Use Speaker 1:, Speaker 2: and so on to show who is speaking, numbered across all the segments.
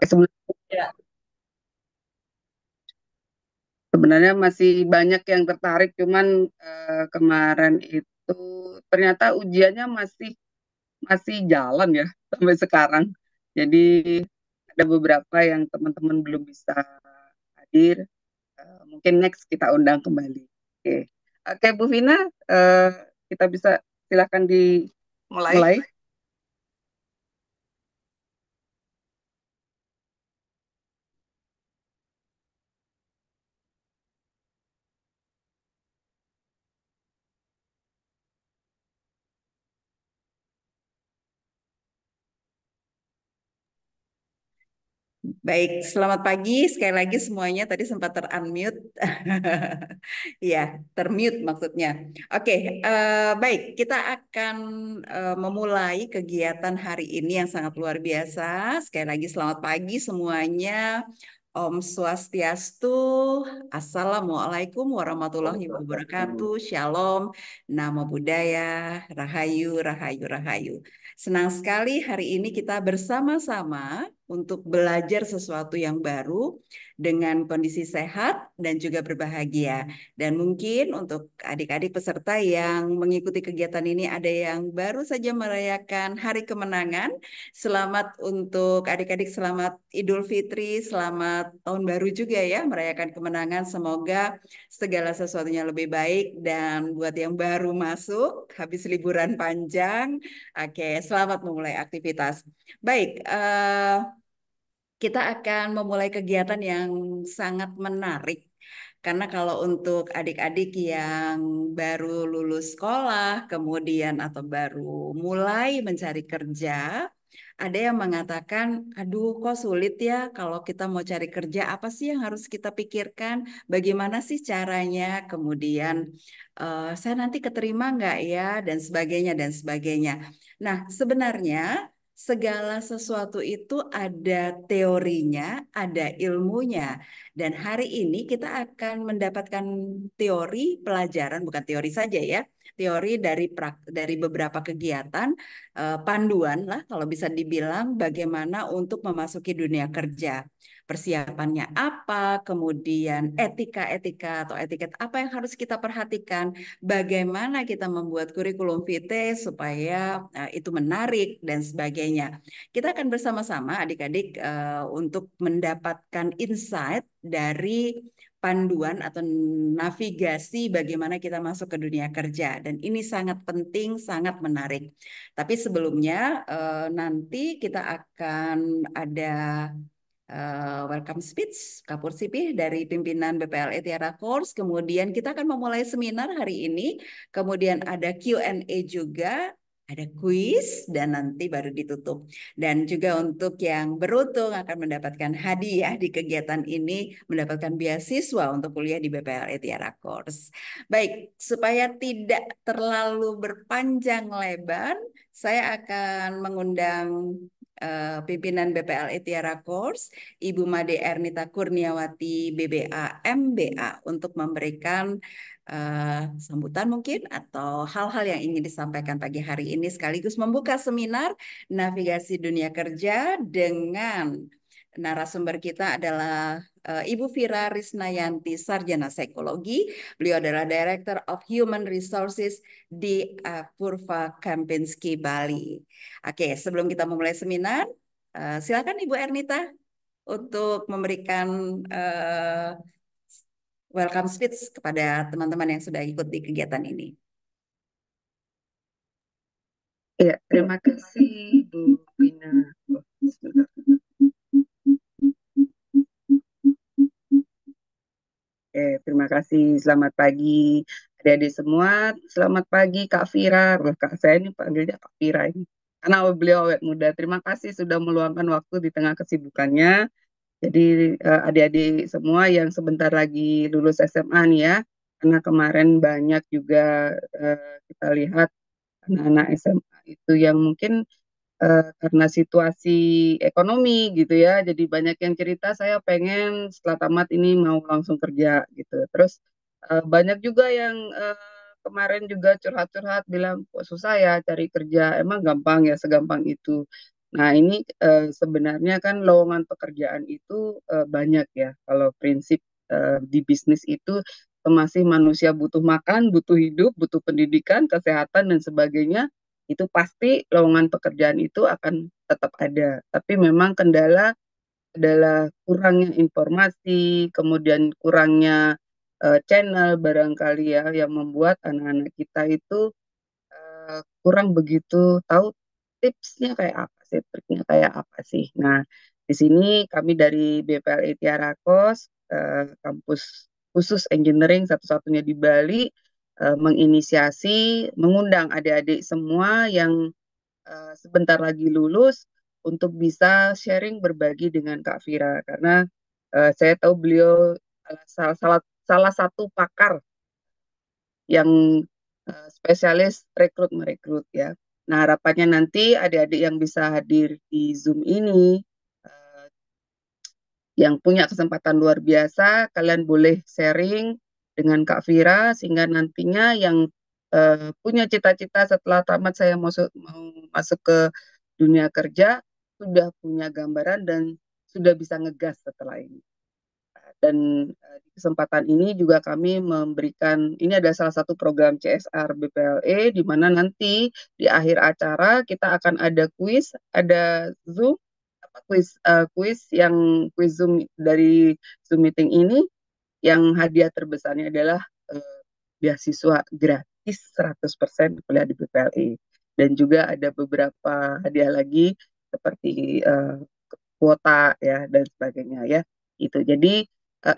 Speaker 1: Sebenarnya, sebenarnya masih banyak yang tertarik, cuman kemarin itu ternyata ujiannya masih masih jalan ya sampai sekarang. Jadi ada beberapa yang teman-teman belum bisa hadir. Mungkin next kita undang kembali. Oke, Oke Bu Vina, eh, kita bisa silakan
Speaker 2: Mulai.
Speaker 1: dimulai.
Speaker 2: Baik, selamat pagi. Sekali lagi semuanya tadi sempat ter-unmute. Iya, termute maksudnya. Oke, baik. Kita akan memulai kegiatan hari ini yang sangat luar biasa. Sekali lagi selamat pagi semuanya. Om Swastiastu, Assalamualaikum warahmatullahi wabarakatuh, Shalom, Namo Buddhaya, Rahayu, Rahayu, Rahayu. Senang sekali hari ini kita bersama-sama untuk belajar sesuatu yang baru dengan kondisi sehat dan juga berbahagia. Dan mungkin untuk adik-adik peserta yang mengikuti kegiatan ini ada yang baru saja merayakan Hari Kemenangan. Selamat untuk adik-adik, selamat Idul Fitri, selamat Tahun Baru juga ya, merayakan kemenangan. Semoga segala sesuatunya lebih baik dan buat yang baru masuk, habis liburan panjang, oke, selamat memulai aktivitas. Baik, kita akan memulai kegiatan yang sangat menarik. Karena kalau untuk adik-adik yang baru lulus sekolah, kemudian atau baru mulai mencari kerja, ada yang mengatakan, aduh kok sulit ya kalau kita mau cari kerja, apa sih yang harus kita pikirkan? Bagaimana sih caranya? Kemudian, saya nanti keterima nggak ya? Dan sebagainya, dan sebagainya. Nah, sebenarnya segala sesuatu itu ada teorinya, ada ilmunya. Dan hari ini kita akan mendapatkan teori pelajaran, bukan teori saja ya, teori dari beberapa kegiatan, panduan lah kalau bisa dibilang bagaimana untuk memasuki dunia kerja. Persiapannya apa, kemudian etika-etika atau etiket apa yang harus kita perhatikan, bagaimana kita membuat kurikulum vitae supaya itu menarik dan sebagainya. Kita akan bersama-sama adik-adik untuk mendapatkan insight dari panduan atau navigasi bagaimana kita masuk ke dunia kerja. Dan ini sangat penting, sangat menarik. Tapi sebelumnya nanti kita akan ada welcome speech Kapur Sipih dari pimpinan BPLE Tiara Course. Kemudian kita akan memulai seminar hari ini. Kemudian ada Q&A juga, ada kuis dan nanti baru ditutup. Dan juga untuk yang beruntung akan mendapatkan hadiah di kegiatan ini, mendapatkan beasiswa untuk kuliah di BPLE Tiara Course. Baik, supaya tidak terlalu berpanjang lebar, saya akan mengundang pimpinan BPLE Tiara Course, Ibu Made Ernita Kurniawati BBA MBA untuk memberikan sambutan mungkin atau hal-hal yang ingin disampaikan pagi hari ini sekaligus membuka seminar navigasi dunia kerja dengan narasumber kita adalah Ibu Vira Risnayanti, Sarjana Psikologi. Beliau adalah Director of Human Resources di Purva Kempinski, Bali. Oke, sebelum kita memulai seminar, silakan Ibu Ernita untuk memberikan eh, welcome speech kepada teman-teman yang sudah ikut di kegiatan ini.
Speaker 1: Ya, terima kasih Bu Vina. Oh, sebentar. Terima kasih. Selamat pagi adik-adik semua. Selamat pagi Kak Vira. Loh, Kak saya ini panggilnya Kak Vira ini. Karena beliau awet muda. Terima kasih sudah meluangkan waktu di tengah kesibukannya. Jadi adik-adik semua yang sebentar lagi lulus SMA nih ya. Karena kemarin banyak juga kita lihat anak-anak SMA itu yang mungkin karena situasi ekonomi gitu ya. Jadi banyak yang cerita saya pengen setelah tamat ini mau langsung kerja gitu. Terus banyak juga yang kemarin juga curhat-curhat bilang kok susah ya cari kerja. Emang gampang ya segampang itu. Nah, ini sebenarnya kan lowongan pekerjaan itu banyak ya. Kalau prinsip di bisnis itu masih manusia butuh makan, butuh hidup, butuh pendidikan, kesehatan dan sebagainya. Itu pasti lowongan pekerjaan itu akan tetap ada. Tapi memang kendala adalah kurangnya informasi, kemudian kurangnya channel barangkali ya yang membuat anak-anak kita itu kurang begitu tahu tipsnya kayak apa sih, triknya kayak apa sih. Nah, di sini kami dari BPLI Tiara Kos, kampus khusus engineering satu-satunya di Bali, menginisiasi, mengundang adik-adik semua yang sebentar lagi lulus untuk bisa sharing berbagi dengan Kak Vira karena saya tahu beliau salah satu pakar yang spesialis rekrut merekrut ya. Nah, harapannya nanti adik-adik yang bisa hadir di Zoom ini yang punya kesempatan luar biasa, kalian boleh sharing dengan Kak Vira sehingga nantinya yang punya cita-cita setelah tamat saya mau masuk ke dunia kerja sudah punya gambaran dan sudah bisa ngegas setelah ini. Dan di kesempatan ini juga kami memberikan, ini ada salah satu program CSR BPLE, di mana nanti di akhir acara kita akan ada kuis, ada Zoom, kuis yang kuis Zoom dari Zoom meeting ini, yang hadiah terbesarnya adalah beasiswa gratis 100% kuliah di BPLE. Dan juga ada beberapa hadiah lagi seperti kuota ya dan sebagainya ya. Itu. Jadi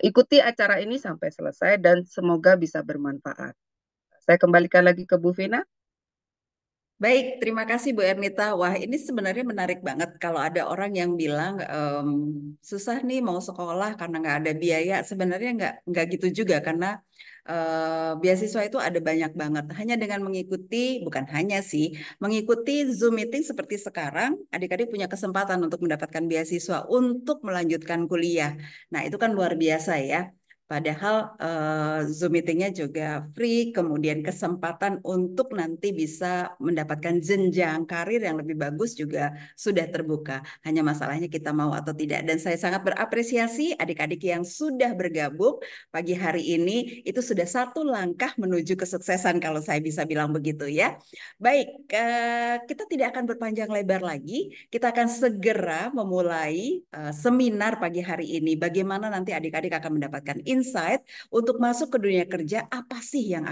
Speaker 1: ikuti acara ini sampai selesai dan semoga bisa bermanfaat. Saya kembalikan lagi ke Bu Vina.
Speaker 2: Baik, terima kasih Bu Ernita. Wah, ini sebenarnya menarik banget kalau ada orang yang bilang susah nih mau sekolah karena nggak ada biaya. Sebenarnya nggak gitu juga karena beasiswa itu ada banyak banget. Hanya dengan mengikuti, bukan hanya sih, mengikuti Zoom meeting seperti sekarang, adik-adik punya kesempatan untuk mendapatkan beasiswa untuk melanjutkan kuliah. Nah, itu kan luar biasa ya. Padahal Zoom meetingnya juga free, kemudian kesempatan untuk nanti bisa mendapatkan jenjang karir yang lebih bagus juga sudah terbuka. Hanya masalahnya kita mau atau tidak. Dan saya sangat berapresiasi adik-adik yang sudah bergabung pagi hari ini. Itu sudah satu langkah menuju kesuksesan kalau saya bisa bilang begitu ya. Baik, kita tidak akan berpanjang lebar lagi. Kita akan segera memulai seminar pagi hari ini. Bagaimana nanti adik-adik akan mendapatkan insight untuk masuk ke dunia kerja, apa sih yang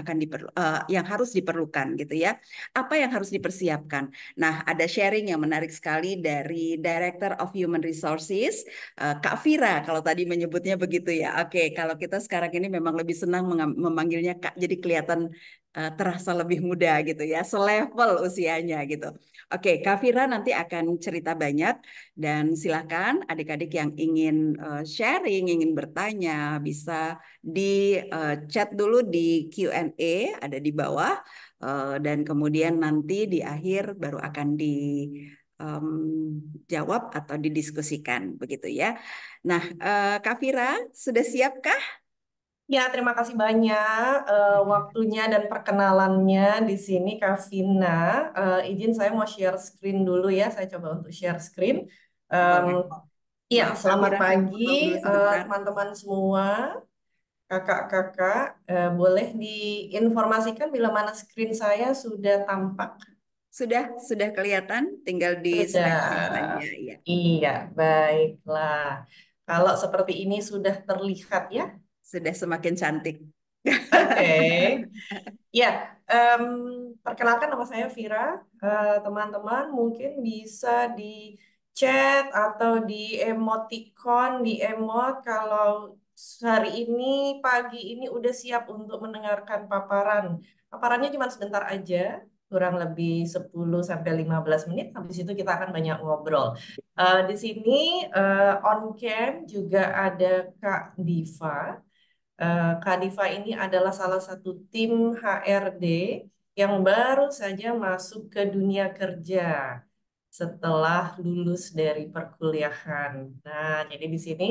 Speaker 2: yang harus diperlukan gitu ya? Apa yang harus dipersiapkan? Nah, ada sharing yang menarik sekali dari Director of Human Resources, Kak Vira, kalau tadi menyebutnya begitu ya. Oke, kalau kita sekarang ini memang lebih senang memanggilnya Kak, jadi kelihatan terasa lebih muda gitu ya, selevel usianya gitu. Oke, Kak Vira nanti akan cerita banyak dan silakan adik-adik yang ingin sharing, ingin bertanya, bisa di chat dulu di Q&A ada di bawah, dan kemudian nanti di akhir baru akan dijawab atau didiskusikan begitu ya. Nah, Kak Vira sudah siapkah?
Speaker 3: Ya, terima kasih banyak waktunya dan perkenalannya di sini, Kak Vina. Izin saya mau share screen dulu ya. Saya coba untuk share screen. Em,
Speaker 2: Boleh.
Speaker 3: ya,
Speaker 2: Maaf Kak
Speaker 3: selamat
Speaker 2: Vira, saya
Speaker 3: pagi
Speaker 2: potong dulu sebentar.
Speaker 3: teman-teman semua, kakak-kakak. Boleh diinformasikan bila mana screen saya sudah tampak?
Speaker 2: Sudah kelihatan, tinggal di
Speaker 3: Sudah.
Speaker 2: slide saja ya.
Speaker 3: Iya, baiklah. Kalau seperti ini sudah terlihat ya.
Speaker 2: Sudah semakin cantik.
Speaker 3: Oke. Ya, em, perkenalkan nama saya Vira. Teman-teman mungkin bisa di chat atau di emoticon, di emot kalau hari ini, pagi ini udah siap untuk mendengarkan paparan. Paparannya cuma sebentar aja, kurang lebih 10 sampai 15 menit. Habis itu kita akan banyak ngobrol. Di sini on cam juga ada Kak Diva. Kak Diva ini adalah salah satu tim HRD yang baru saja masuk ke dunia kerja setelah lulus dari perkuliahan. Nah, jadi di sini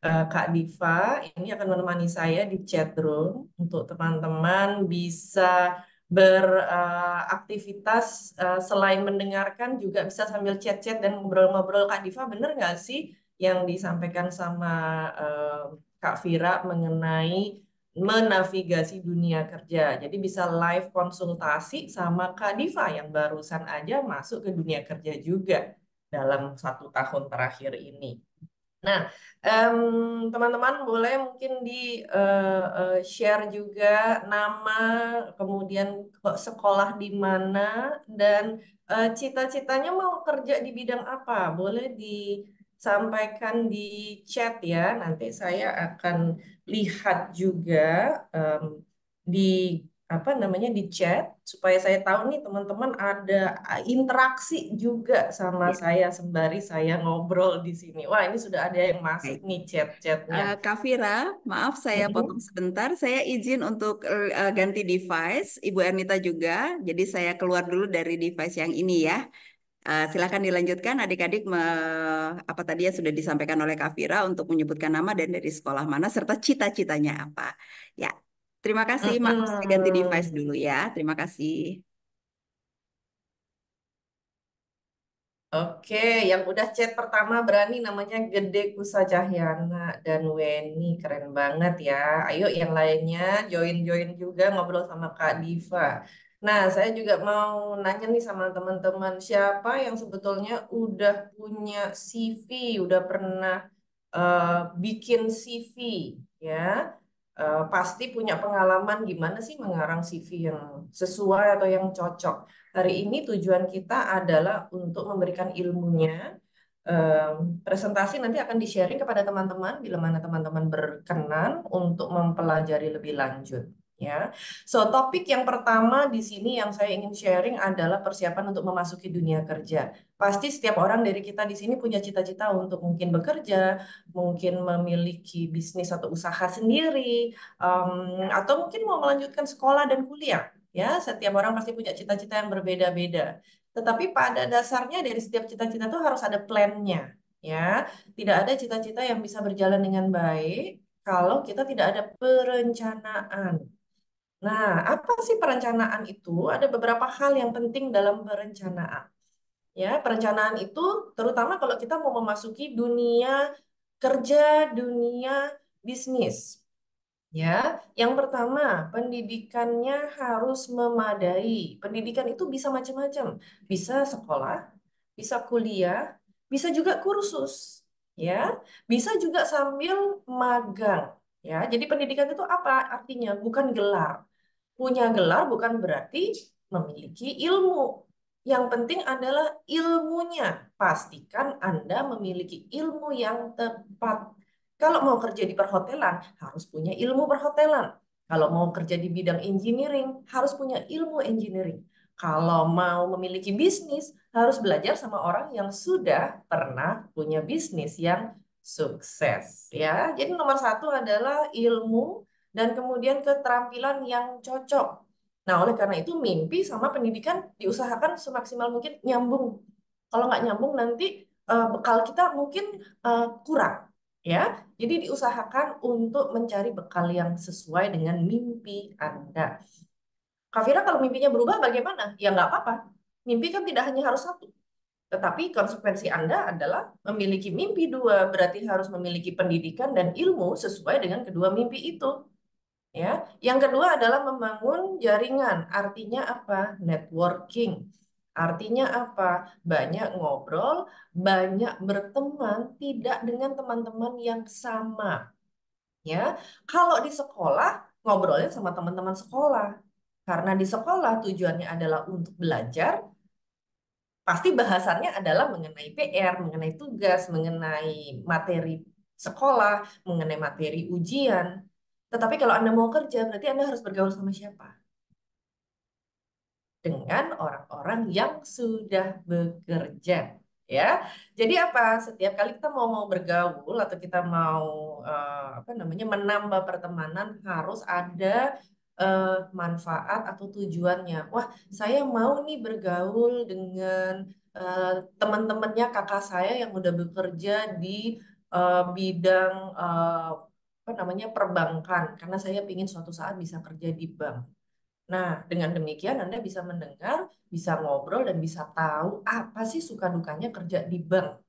Speaker 3: Kak Diva ini akan menemani saya di chat room untuk teman-teman bisa beraktivitas selain mendengarkan juga bisa sambil chat-chat dan ngobrol-ngobrol. Kak Diva, bener nggak sih yang disampaikan sama eh, Kak Vira mengenai menavigasi dunia kerja? Jadi bisa live konsultasi sama Kak Diva yang barusan aja masuk ke dunia kerja juga dalam 1 tahun terakhir ini. Nah, teman-teman boleh mungkin di share juga nama, kemudian sekolah di mana, dan cita-citanya mau kerja di bidang apa. Boleh disampaikan di chat ya. Nanti saya akan lihat juga em, di apa namanya di chat supaya saya tahu nih teman-teman ada interaksi juga sama
Speaker 2: Ya,
Speaker 3: saya sembari saya ngobrol di sini. Wah, ini sudah ada yang masuk
Speaker 2: baik.
Speaker 3: nih chat-chatnya.
Speaker 2: Kak Vira, maaf saya potong
Speaker 3: Mm-mm.
Speaker 2: sebentar. Saya izin untuk ganti device. Ibu Ernita juga. Jadi saya keluar dulu dari device yang ini ya. Silakan dilanjutkan adik-adik apa tadi yang sudah disampaikan oleh Kak Vira untuk menyebutkan nama dan dari sekolah mana serta cita-citanya apa. Ya, terima kasih. Maaf saya ganti device
Speaker 3: Mm-mm.
Speaker 2: dulu ya. Terima kasih.
Speaker 3: Oke, yang udah chat pertama berani namanya Gede Kusa Cahyana dan Weni. Keren banget ya. Ayo yang lainnya join-join juga ngobrol sama Kak Diva. Nah, saya juga mau nanya nih sama teman-teman, siapa yang sebetulnya udah punya CV, udah pernah eh, bikin CV ya. Pasti punya pengalaman gimana sih mengarang CV yang sesuai atau yang cocok. Hari ini tujuan kita adalah untuk memberikan ilmunya. Presentasi nanti akan di-sharing kepada teman-teman bila mana teman-teman berkenan untuk mempelajari lebih lanjut. Ya, so topik yang pertama di sini yang saya ingin sharing adalah persiapan untuk memasuki dunia kerja. Pasti setiap orang dari kita di sini punya cita-cita untuk mungkin bekerja, mungkin memiliki bisnis atau usaha sendiri, atau mungkin mau melanjutkan sekolah dan kuliah. Ya, setiap orang pasti punya cita-cita yang berbeda-beda. Tetapi pada dasarnya dari setiap cita-cita itu harus ada plan-nya. Ya, tidak ada cita-cita yang bisa berjalan dengan baik kalau kita tidak ada perencanaan. Nah, apa sih perencanaan itu? Ada beberapa hal yang penting dalam perencanaan. Ya, perencanaan itu terutama kalau kita mau memasuki dunia kerja, dunia bisnis. Ya, yang pertama, pendidikannya harus memadai. Pendidikan itu bisa macam-macam. Bisa sekolah, bisa kuliah, bisa juga kursus. Ya, bisa juga sambil magang. Ya, jadi pendidikan itu apa artinya? Bukan gelar. Punya gelar bukan berarti memiliki ilmu. Yang penting adalah ilmunya. Pastikan Anda memiliki ilmu yang tepat. Kalau mau kerja di perhotelan, harus punya ilmu perhotelan. Kalau mau kerja di bidang engineering, harus punya ilmu engineering. Kalau mau memiliki bisnis, harus belajar sama orang yang sudah pernah punya bisnis yang sukses. Ya, jadi nomor satu adalah ilmu dan kemudian keterampilan yang cocok. Nah, oleh karena itu mimpi sama pendidikan diusahakan semaksimal mungkin nyambung. Kalau nggak nyambung nanti bekal kita mungkin kurang, ya. Jadi diusahakan untuk mencari bekal yang sesuai dengan mimpi Anda. Kak Fira, kalau mimpinya berubah bagaimana? Ya nggak apa-apa. Mimpi kan tidak hanya harus satu. Tetapi konsekuensi Anda adalah memiliki mimpi dua, berarti harus memiliki pendidikan dan ilmu sesuai dengan kedua mimpi itu. Ya, yang kedua adalah membangun jaringan. Artinya apa? Networking. Artinya apa? Banyak ngobrol, banyak berteman, tidak dengan teman-teman yang sama. Ya, kalau di sekolah ngobrolnya sama teman-teman sekolah. Karena di sekolah tujuannya adalah untuk belajar, pasti bahasannya adalah mengenai PR, mengenai tugas, mengenai materi sekolah, mengenai materi ujian. Tetapi kalau Anda mau kerja, berarti Anda harus bergaul sama siapa? Dengan orang-orang yang sudah bekerja. Ya, jadi apa? Setiap kali kita mau bergaul atau kita mau apa namanya menambah pertemanan harus ada eh, manfaat atau tujuannya. Wah, saya mau nih bergaul dengan eh, teman-temannya kakak saya yang udah bekerja di bidang apa namanya perbankan, karena saya ingin suatu saat bisa kerja di bank. Nah, dengan demikian Anda bisa mendengar, bisa ngobrol, dan bisa tahu apa sih suka dukanya kerja di bank.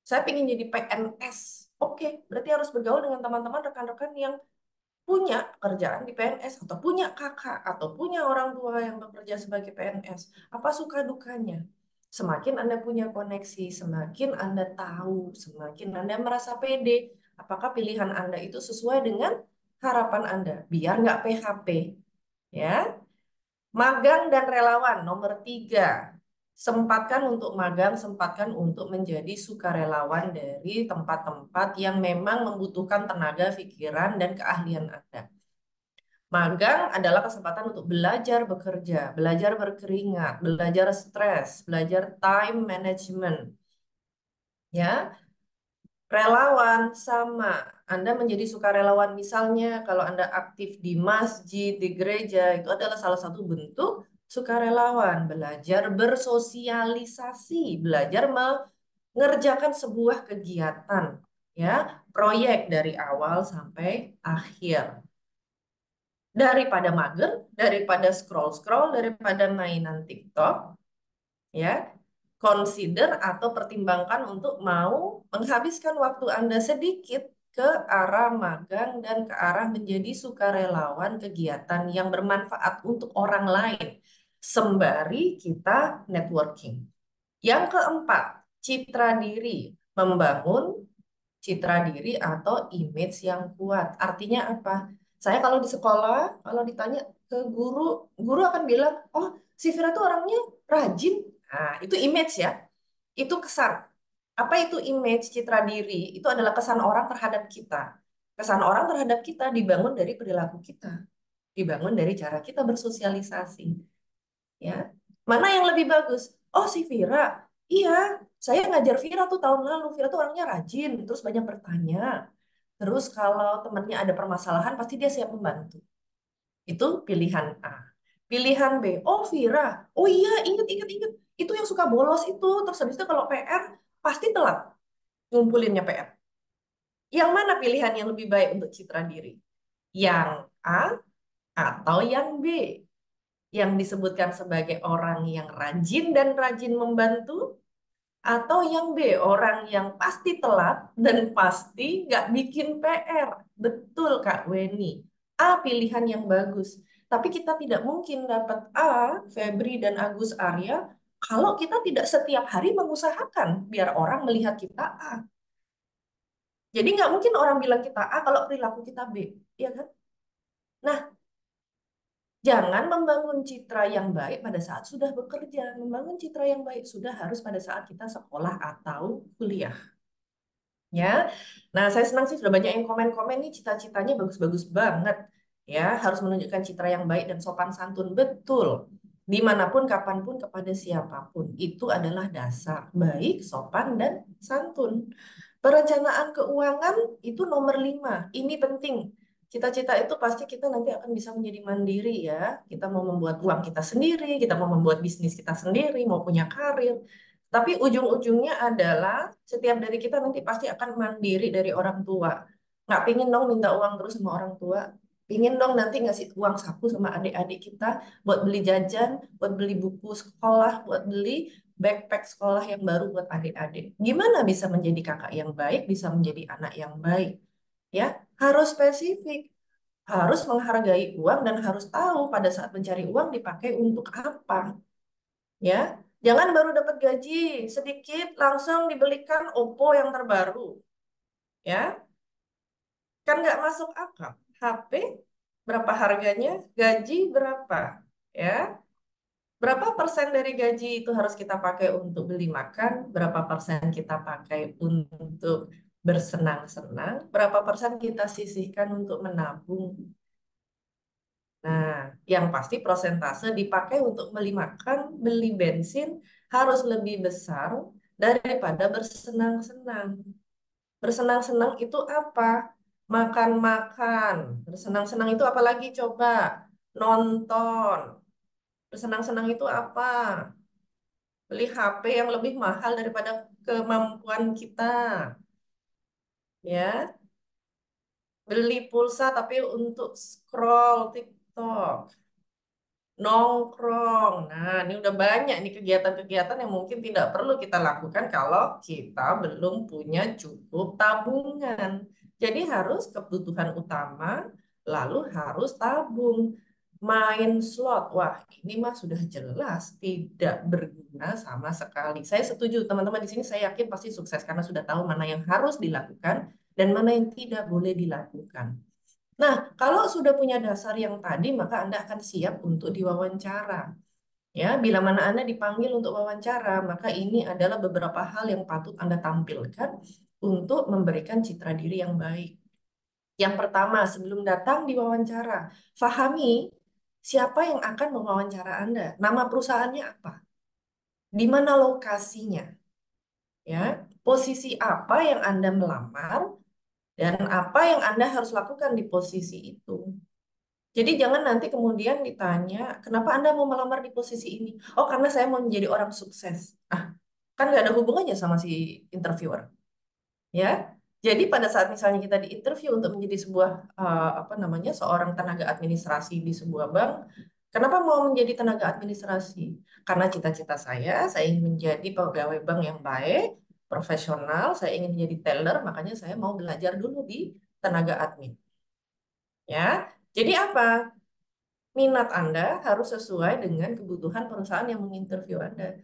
Speaker 3: Saya ingin jadi PNS. Oke, berarti harus bergaul dengan teman-teman, rekan-rekan yang punya kerjaan di PNS, atau punya kakak, atau punya orang tua yang bekerja sebagai PNS. Apa suka dukanya? Semakin Anda punya koneksi, semakin Anda tahu, semakin Anda merasa pede. Apakah pilihan Anda itu sesuai dengan harapan Anda? Biar nggak PHP. Ya, magang dan relawan nomor 3. Sempatkan untuk magang, sempatkan untuk menjadi sukarelawan dari tempat-tempat yang memang membutuhkan tenaga, pikiran, dan keahlian Anda. Magang adalah kesempatan untuk belajar bekerja, belajar berkeringat, belajar stres, belajar time management. Ya, relawan sama. Anda menjadi sukarelawan misalnya kalau Anda aktif di masjid, di gereja, itu adalah salah satu bentuk sukarelawan. Belajar bersosialisasi, belajar mengerjakan sebuah kegiatan, ya, proyek dari awal sampai akhir. Daripada mager, daripada scroll-scroll, daripada mainan TikTok, ya, consider atau pertimbangkan untuk mau menghabiskan waktu Anda sedikit ke arah magang dan ke arah menjadi sukarelawan kegiatan yang bermanfaat untuk orang lain, sembari kita networking. Yang keempat, citra diri, membangun citra diri atau image yang kuat. Artinya apa? Saya kalau di sekolah, kalau ditanya ke guru, guru akan bilang, oh, si Vira tuh orangnya rajin. Nah, itu image ya. Itu kesan. Apa itu image citra diri? Itu adalah kesan orang terhadap kita. Kesan orang terhadap kita dibangun dari perilaku kita. Dibangun dari cara kita bersosialisasi. Ya, mana yang lebih bagus? Oh, si Vira. Iya, saya ngajar Vira tuh tahun lalu. Vira tuh orangnya rajin, terus banyak bertanya. Terus kalau temannya ada permasalahan, pasti dia siap membantu. Itu pilihan A. Pilihan B, oh Vira. Oh iya, inget, inget, inget. Itu yang suka bolos itu. Terus habis itu kalau PR, pasti telat ngumpulinnya PR. Yang mana pilihan yang lebih baik untuk citra diri? Yang A atau yang B? Yang disebutkan sebagai orang yang rajin dan rajin membantu, atau yang B, orang yang pasti telat dan pasti nggak bikin PR. Betul, Kak Weni. A pilihan yang bagus. Tapi kita tidak mungkin dapat A, Febri dan Agus Arya, kalau kita tidak setiap hari mengusahakan biar orang melihat kita A. Jadi nggak mungkin orang bilang kita A kalau perilaku kita B. Ya kan? Nah, jangan membangun citra yang baik pada saat sudah bekerja. Membangun citra yang baik sudah harus pada saat kita sekolah atau kuliah. Ya, nah saya senang sih sudah banyak yang komen-komen nih cita-citanya bagus-bagus banget. Ya, harus menunjukkan citra yang baik dan sopan santun. Betul. Dimanapun, kapanpun, kepada siapapun. Itu adalah dasar baik, sopan, dan santun. Perencanaan keuangan itu nomor 5. Ini penting. Cita-cita itu pasti kita nanti akan bisa menjadi mandiri ya. Kita mau membuat uang kita sendiri, kita mau membuat bisnis kita sendiri, mau punya karir. Tapi ujung-ujungnya adalah setiap dari kita nanti pasti akan mandiri dari orang tua. Nggak pingin dong minta uang terus sama orang tua. Pingin dong nanti ngasih uang saku sama adik-adik kita buat beli jajan, buat beli buku sekolah, buat beli backpack sekolah yang baru buat adik-adik. Gimana bisa menjadi kakak yang baik, bisa menjadi anak yang baik? Ya, harus spesifik, harus menghargai uang dan harus tahu pada saat mencari uang dipakai untuk apa. Ya, jangan baru dapat gaji sedikit langsung dibelikan Oppo yang terbaru. Ya, kan nggak masuk akal. HP berapa harganya, gaji berapa, ya? Berapa persen dari gaji itu harus kita pakai untuk beli makan, berapa persen kita pakai untuk bersenang-senang, berapa persen kita sisihkan untuk menabung. Nah, yang pasti prosentase dipakai untuk beli makan, beli bensin harus lebih besar daripada bersenang-senang. Bersenang-senang itu apa? Makan-makan. Bersenang-senang itu apa lagi coba? Nonton. Bersenang-senang itu apa? Beli HP yang lebih mahal daripada kemampuan kita. Ya, beli pulsa tapi untuk scroll TikTok. nongkrong. Nah, ini udah banyak nih kegiatan-kegiatan yang mungkin tidak perlu kita lakukan kalau kita belum punya cukup tabungan. Jadi harus kebutuhan utama, lalu harus tabung. Main slot, wah ini mah sudah jelas tidak berguna sama sekali. Saya setuju teman-teman di sini, saya yakin pasti sukses karena sudah tahu mana yang harus dilakukan dan mana yang tidak boleh dilakukan. Nah, kalau sudah punya dasar yang tadi, maka Anda akan siap untuk diwawancara. Ya, bila mana Anda dipanggil untuk wawancara, maka ini adalah beberapa hal yang patut Anda tampilkan untuk memberikan citra diri yang baik. Yang pertama, sebelum datang di wawancara, fahami siapa yang akan mewawancara Anda. Nama perusahaannya apa? Di mana lokasinya? Ya, posisi apa yang Anda melamar dan apa yang Anda harus lakukan di posisi itu. Jadi jangan nanti kemudian ditanya, kenapa Anda mau melamar di posisi ini? Oh, karena saya mau menjadi orang sukses. Ah, kan nggak ada hubungannya sama si interviewer, ya. Jadi pada saat misalnya kita diinterview untuk menjadi sebuah apa namanya seorang tenaga administrasi di sebuah bank, kenapa mau menjadi tenaga administrasi? Karena cita-cita saya ingin menjadi pegawai bank yang baik, profesional, saya ingin menjadi teller, makanya saya mau belajar dulu di tenaga admin. Ya, jadi apa? Minat Anda harus sesuai dengan kebutuhan perusahaan yang menginterview Anda.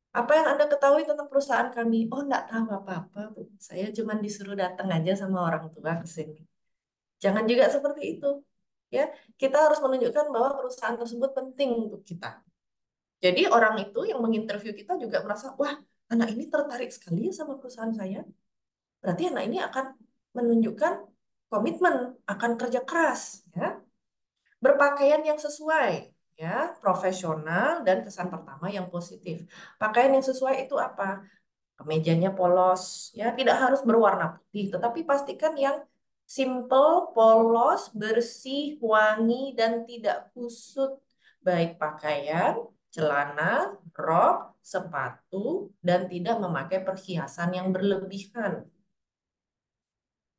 Speaker 3: Apa yang Anda ketahui tentang perusahaan kami? Oh, enggak tahu apa-apa, Bu. Saya cuma disuruh datang aja sama orang tua ke sini. Jangan juga seperti itu. Ya, kita harus menunjukkan bahwa perusahaan tersebut penting untuk kita. Jadi orang itu yang menginterview kita juga merasa, wah, anak ini tertarik sekali ya sama perusahaan saya. Berarti anak ini akan menunjukkan komitmen, akan kerja keras, ya. Berpakaian yang sesuai, ya, profesional dan kesan pertama yang positif. Pakaian yang sesuai itu apa? Kemejanya polos, ya, tidak harus berwarna putih, tetapi pastikan yang simple, polos, bersih, wangi, dan tidak kusut. Baik pakaian, celana, rok, sepatu, dan tidak memakai perhiasan yang berlebihan.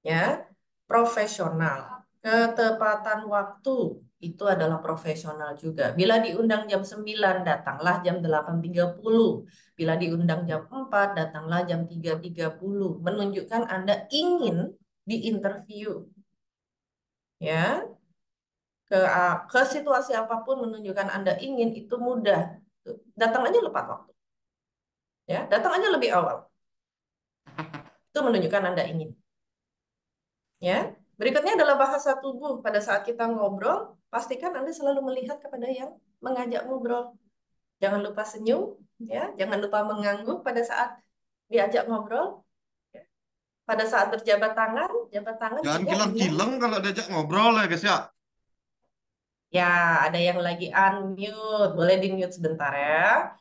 Speaker 3: Ya, profesional. Ketepatan waktu itu adalah profesional juga. Bila diundang jam 9, datanglah jam 8.30. Bila diundang jam 4, datanglah jam 3.30. Menunjukkan Anda ingin diinterview. Ya, ke situasi apapun menunjukkan Anda ingin itu mudah. Datang aja tepat waktu. Ya, datang aja lebih awal. Itu menunjukkan Anda ingin. Ya. Berikutnya adalah bahasa tubuh. Pada saat kita ngobrol, pastikan Anda selalu melihat kepada yang mengajak ngobrol. Jangan lupa senyum, ya. Jangan lupa mengangguk pada saat diajak ngobrol. Ya. Pada saat jabat tangan
Speaker 4: Jangan
Speaker 3: juga dengan
Speaker 4: kileng-kileng kalau diajak ngobrol ya guys ya.
Speaker 3: ya ada yang lagi unmute, boleh di mute sebentar ya.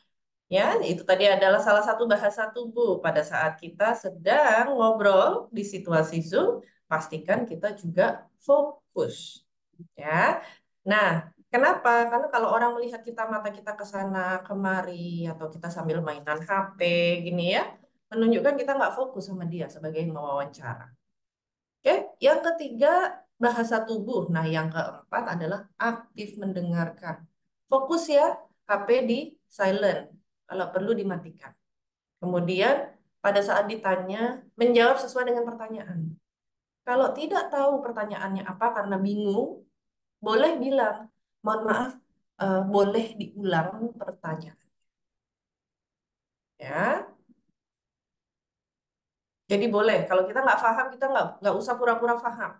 Speaker 3: Ya, itu tadi adalah salah satu bahasa tubuh pada saat kita sedang ngobrol di situasi Zoom, pastikan kita juga fokus. Ya. Nah, kenapa? Karena kalau orang melihat kita mata kita ke sana kemari atau kita sambil mainan HP gini ya, menunjukkan kita nggak fokus sama dia sebagai mewawancara. Oke, yang ketiga bahasa tubuh. Nah, yang keempat adalah aktif mendengarkan. Fokus ya, HP di silent. Kalau perlu dimatikan. Kemudian pada saat ditanya, menjawab sesuai dengan pertanyaan. Kalau tidak tahu pertanyaannya apa karena bingung, boleh bilang, mohon maaf, boleh diulang pertanyaan. Ya, jadi boleh. Kalau kita nggak paham, kita nggak usah pura-pura paham.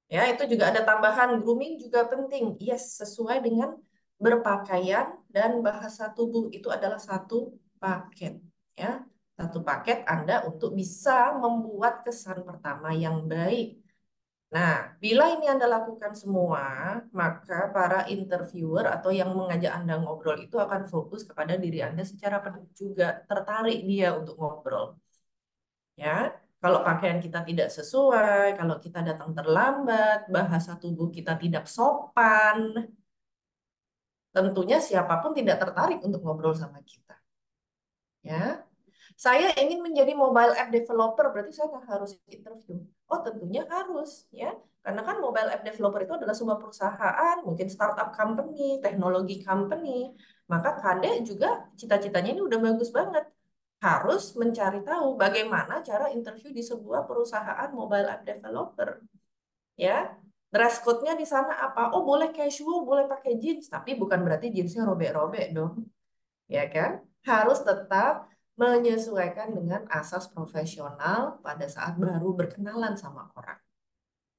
Speaker 3: Ya, itu juga ada tambahan grooming juga penting. Yes, sesuai dengan berpakaian dan bahasa tubuh itu adalah satu paket. Ya, satu paket Anda untuk bisa membuat kesan pertama yang baik. Nah, bila ini Anda lakukan semua, maka para interviewer atau yang mengajak Anda ngobrol itu akan fokus kepada diri Anda secara penuh juga, tertarik dia untuk ngobrol. Ya, kalau pakaian kita tidak sesuai, kalau kita datang terlambat, bahasa tubuh kita tidak sopan, tentunya siapapun tidak tertarik untuk ngobrol sama kita. Ya, saya ingin menjadi mobile app developer, berarti saya harus interview. Oh, tentunya harus, ya. Karena kan mobile app developer itu adalah sebuah perusahaan, mungkin startup company, teknologi company. Maka Kadek juga cita-citanya ini udah bagus banget. Harus mencari tahu bagaimana cara interview di sebuah perusahaan mobile app developer. Ya, dress code-nya di sana apa? Oh, boleh casual, boleh pakai jeans, tapi bukan berarti jeansnya robek-robek dong. Ya kan? Harus tetap menyesuaikan dengan asas profesional pada saat baru berkenalan sama orang.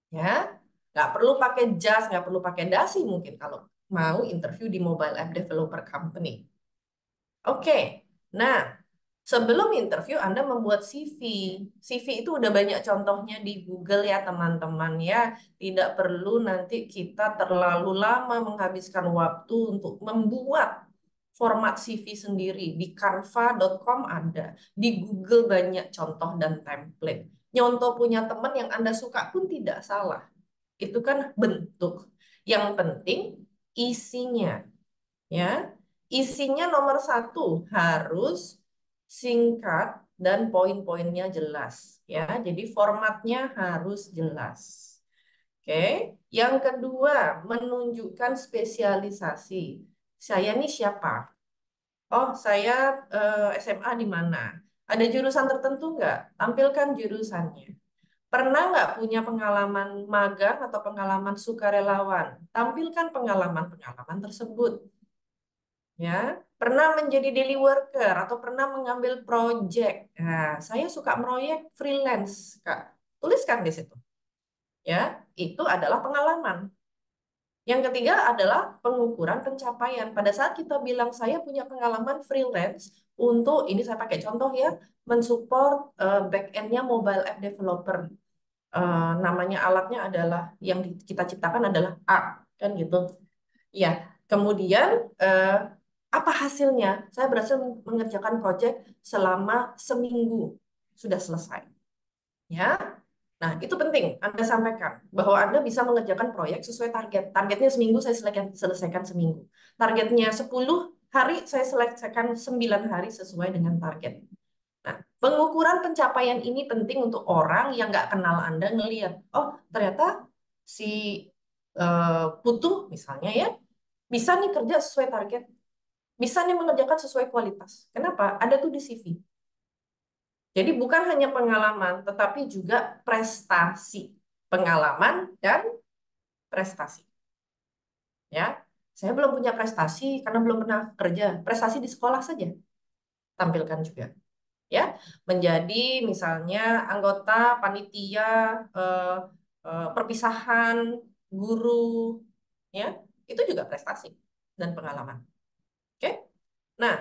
Speaker 3: Ya, nggak perlu pakai jas, nggak perlu pakai dasi mungkin kalau mau interview di mobile app developer company. Oke, nah sebelum interview Anda membuat CV. CV itu udah banyak contohnya di Google ya teman-teman ya. Tidak perlu nanti kita terlalu lama menghabiskan waktu untuk membuat format CV sendiri. Di canva.com ada, di Google banyak contoh dan template. Nyontoh punya teman yang Anda suka pun tidak salah. Itu kan bentuk. Yang penting isinya. Ya, isinya nomor satu harus singkat dan poin-poinnya jelas. Ya, jadi formatnya harus jelas. Oke, yang kedua menunjukkan spesialisasi. Saya ini siapa? Oh, saya SMA di mana? Ada jurusan tertentu nggak? Tampilkan jurusannya. Pernah nggak punya pengalaman magang atau pengalaman sukarelawan? Tampilkan pengalaman-pengalaman tersebut. Ya, pernah menjadi daily worker atau pernah mengambil project. Nah, saya suka proyek freelance, Kak. Tuliskan di situ. Ya, itu adalah pengalaman. Yang ketiga adalah pengukuran pencapaian. Pada saat kita bilang saya punya pengalaman freelance untuk ini saya pakai contoh ya, mensupport back-end-nya mobile app developer. Namanya alatnya adalah yang kita ciptakan adalah A, kan gitu. Ya, kemudian apa hasilnya? Saya berhasil mengerjakan proyek selama seminggu sudah selesai. Ya, nah itu penting Anda sampaikan bahwa Anda bisa mengerjakan proyek sesuai target. Targetnya seminggu saya selesaikan seminggu. Targetnya 10 hari saya selesaikan 9 hari sesuai dengan target. Nah, pengukuran pencapaian ini penting untuk orang yang nggak kenal Anda ngelihat, oh ternyata si Putu misalnya ya bisa nih kerja sesuai target, bisa nih mengerjakan sesuai kualitas. Kenapa? Ada tuh di CV. Jadi bukan hanya pengalaman, tetapi juga prestasi. Pengalaman dan prestasi. Ya, saya belum punya prestasi karena belum pernah kerja. Prestasi di sekolah saja tampilkan juga. Ya, menjadi misalnya anggota panitia perpisahan guru, ya, itu juga prestasi dan pengalaman. Oke? Nah,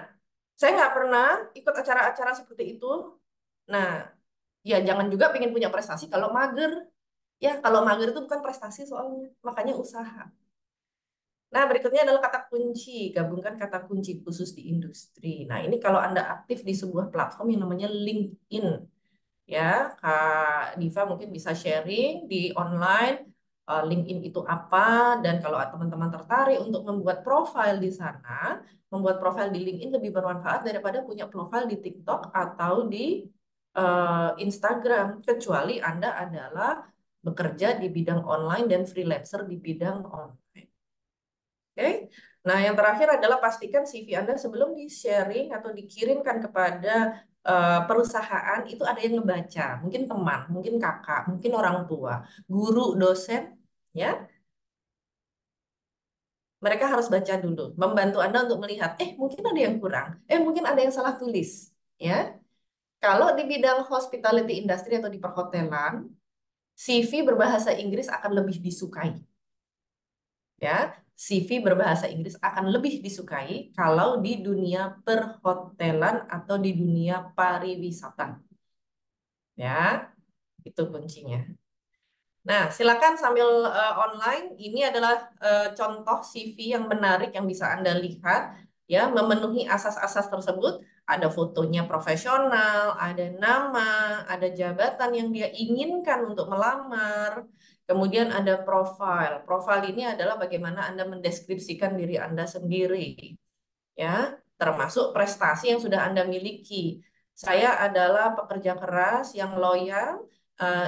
Speaker 3: saya nggak pernah ikut acara-acara seperti itu. Nah, ya jangan juga pengen punya prestasi kalau mager. Ya, kalau mager itu bukan prestasi soalnya, makanya usaha. Nah, berikutnya adalah kata kunci. Gabungkan kata kunci khusus di industri. Nah, ini kalau Anda aktif di sebuah platform yang namanya LinkedIn. Ya, Kak Diva mungkin bisa sharing di online LinkedIn itu apa, dan kalau teman-teman tertarik untuk membuat profil di sana, membuat profil di LinkedIn lebih bermanfaat daripada punya profil di TikTok atau di Instagram, kecuali Anda adalah bekerja di bidang online dan freelancer di bidang online. Oke. Nah, yang terakhir adalah pastikan CV Anda sebelum di-sharing atau dikirimkan kepada perusahaan itu ada yang ngebaca, mungkin teman, mungkin kakak, mungkin orang tua, guru, dosen, ya. Mereka harus baca dulu, membantu Anda untuk melihat, mungkin ada yang kurang, mungkin ada yang salah tulis, ya. Kalau di bidang hospitality industry atau di perhotelan, CV berbahasa Inggris akan lebih disukai. Ya, CV berbahasa Inggris akan lebih disukai kalau di dunia perhotelan atau di dunia pariwisata. Ya, itu kuncinya. Nah, silakan sambil online. Ini adalah contoh CV yang menarik yang bisa Anda lihat. Ya, memenuhi asas-asas tersebut. Ada fotonya profesional, ada nama, ada jabatan yang dia inginkan untuk melamar. Kemudian ada profil. Profil ini adalah bagaimana Anda mendeskripsikan diri Anda sendiri. Ya, termasuk prestasi yang sudah Anda miliki. Saya adalah pekerja keras yang loyal,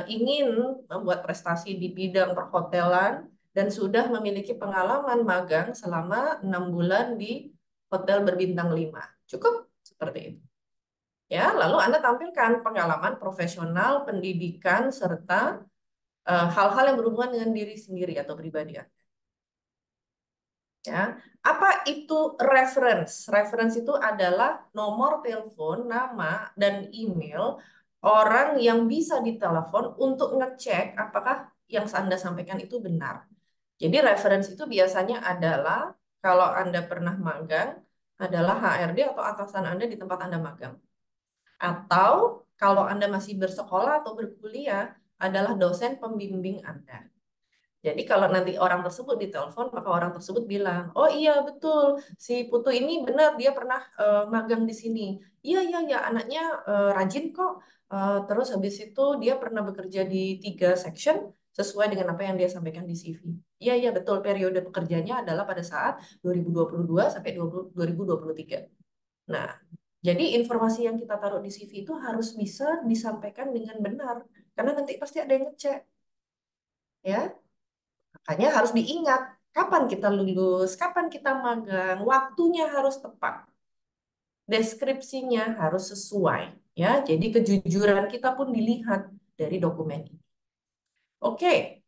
Speaker 3: ingin membuat prestasi di bidang perhotelan dan sudah memiliki pengalaman magang selama 6 bulan di hotel berbintang 5. Cukup seperti itu. Ya, lalu Anda tampilkan pengalaman profesional, pendidikan, serta hal-hal yang berhubungan dengan diri sendiri atau pribadi Anda. Ya, apa itu reference? Reference itu adalah nomor telepon, nama, dan email orang yang bisa ditelepon untuk ngecek apakah yang Anda sampaikan itu benar. Jadi reference itu biasanya adalah kalau Anda pernah magang adalah HRD atau atasan Anda di tempat Anda magang. Atau kalau Anda masih bersekolah atau berkuliah adalah dosen pembimbing Anda. Jadi kalau nanti orang tersebut ditelepon, maka orang tersebut bilang, oh iya betul, si Putu ini benar dia pernah magang di sini. Iya iya ya, anaknya rajin kok. Terus habis itu dia pernah bekerja di 3 section sesuai dengan apa yang dia sampaikan di CV. Iya iya betul, periode pekerjaannya adalah pada saat 2022 sampai 2023. Nah, jadi informasi yang kita taruh di CV itu harus bisa disampaikan dengan benar, karena nanti pasti ada yang ngecek, ya. Makanya harus diingat kapan kita lulus, kapan kita magang, waktunya harus tepat, deskripsinya harus sesuai, ya. Jadi kejujuran kita pun dilihat dari dokumen ini. Oke,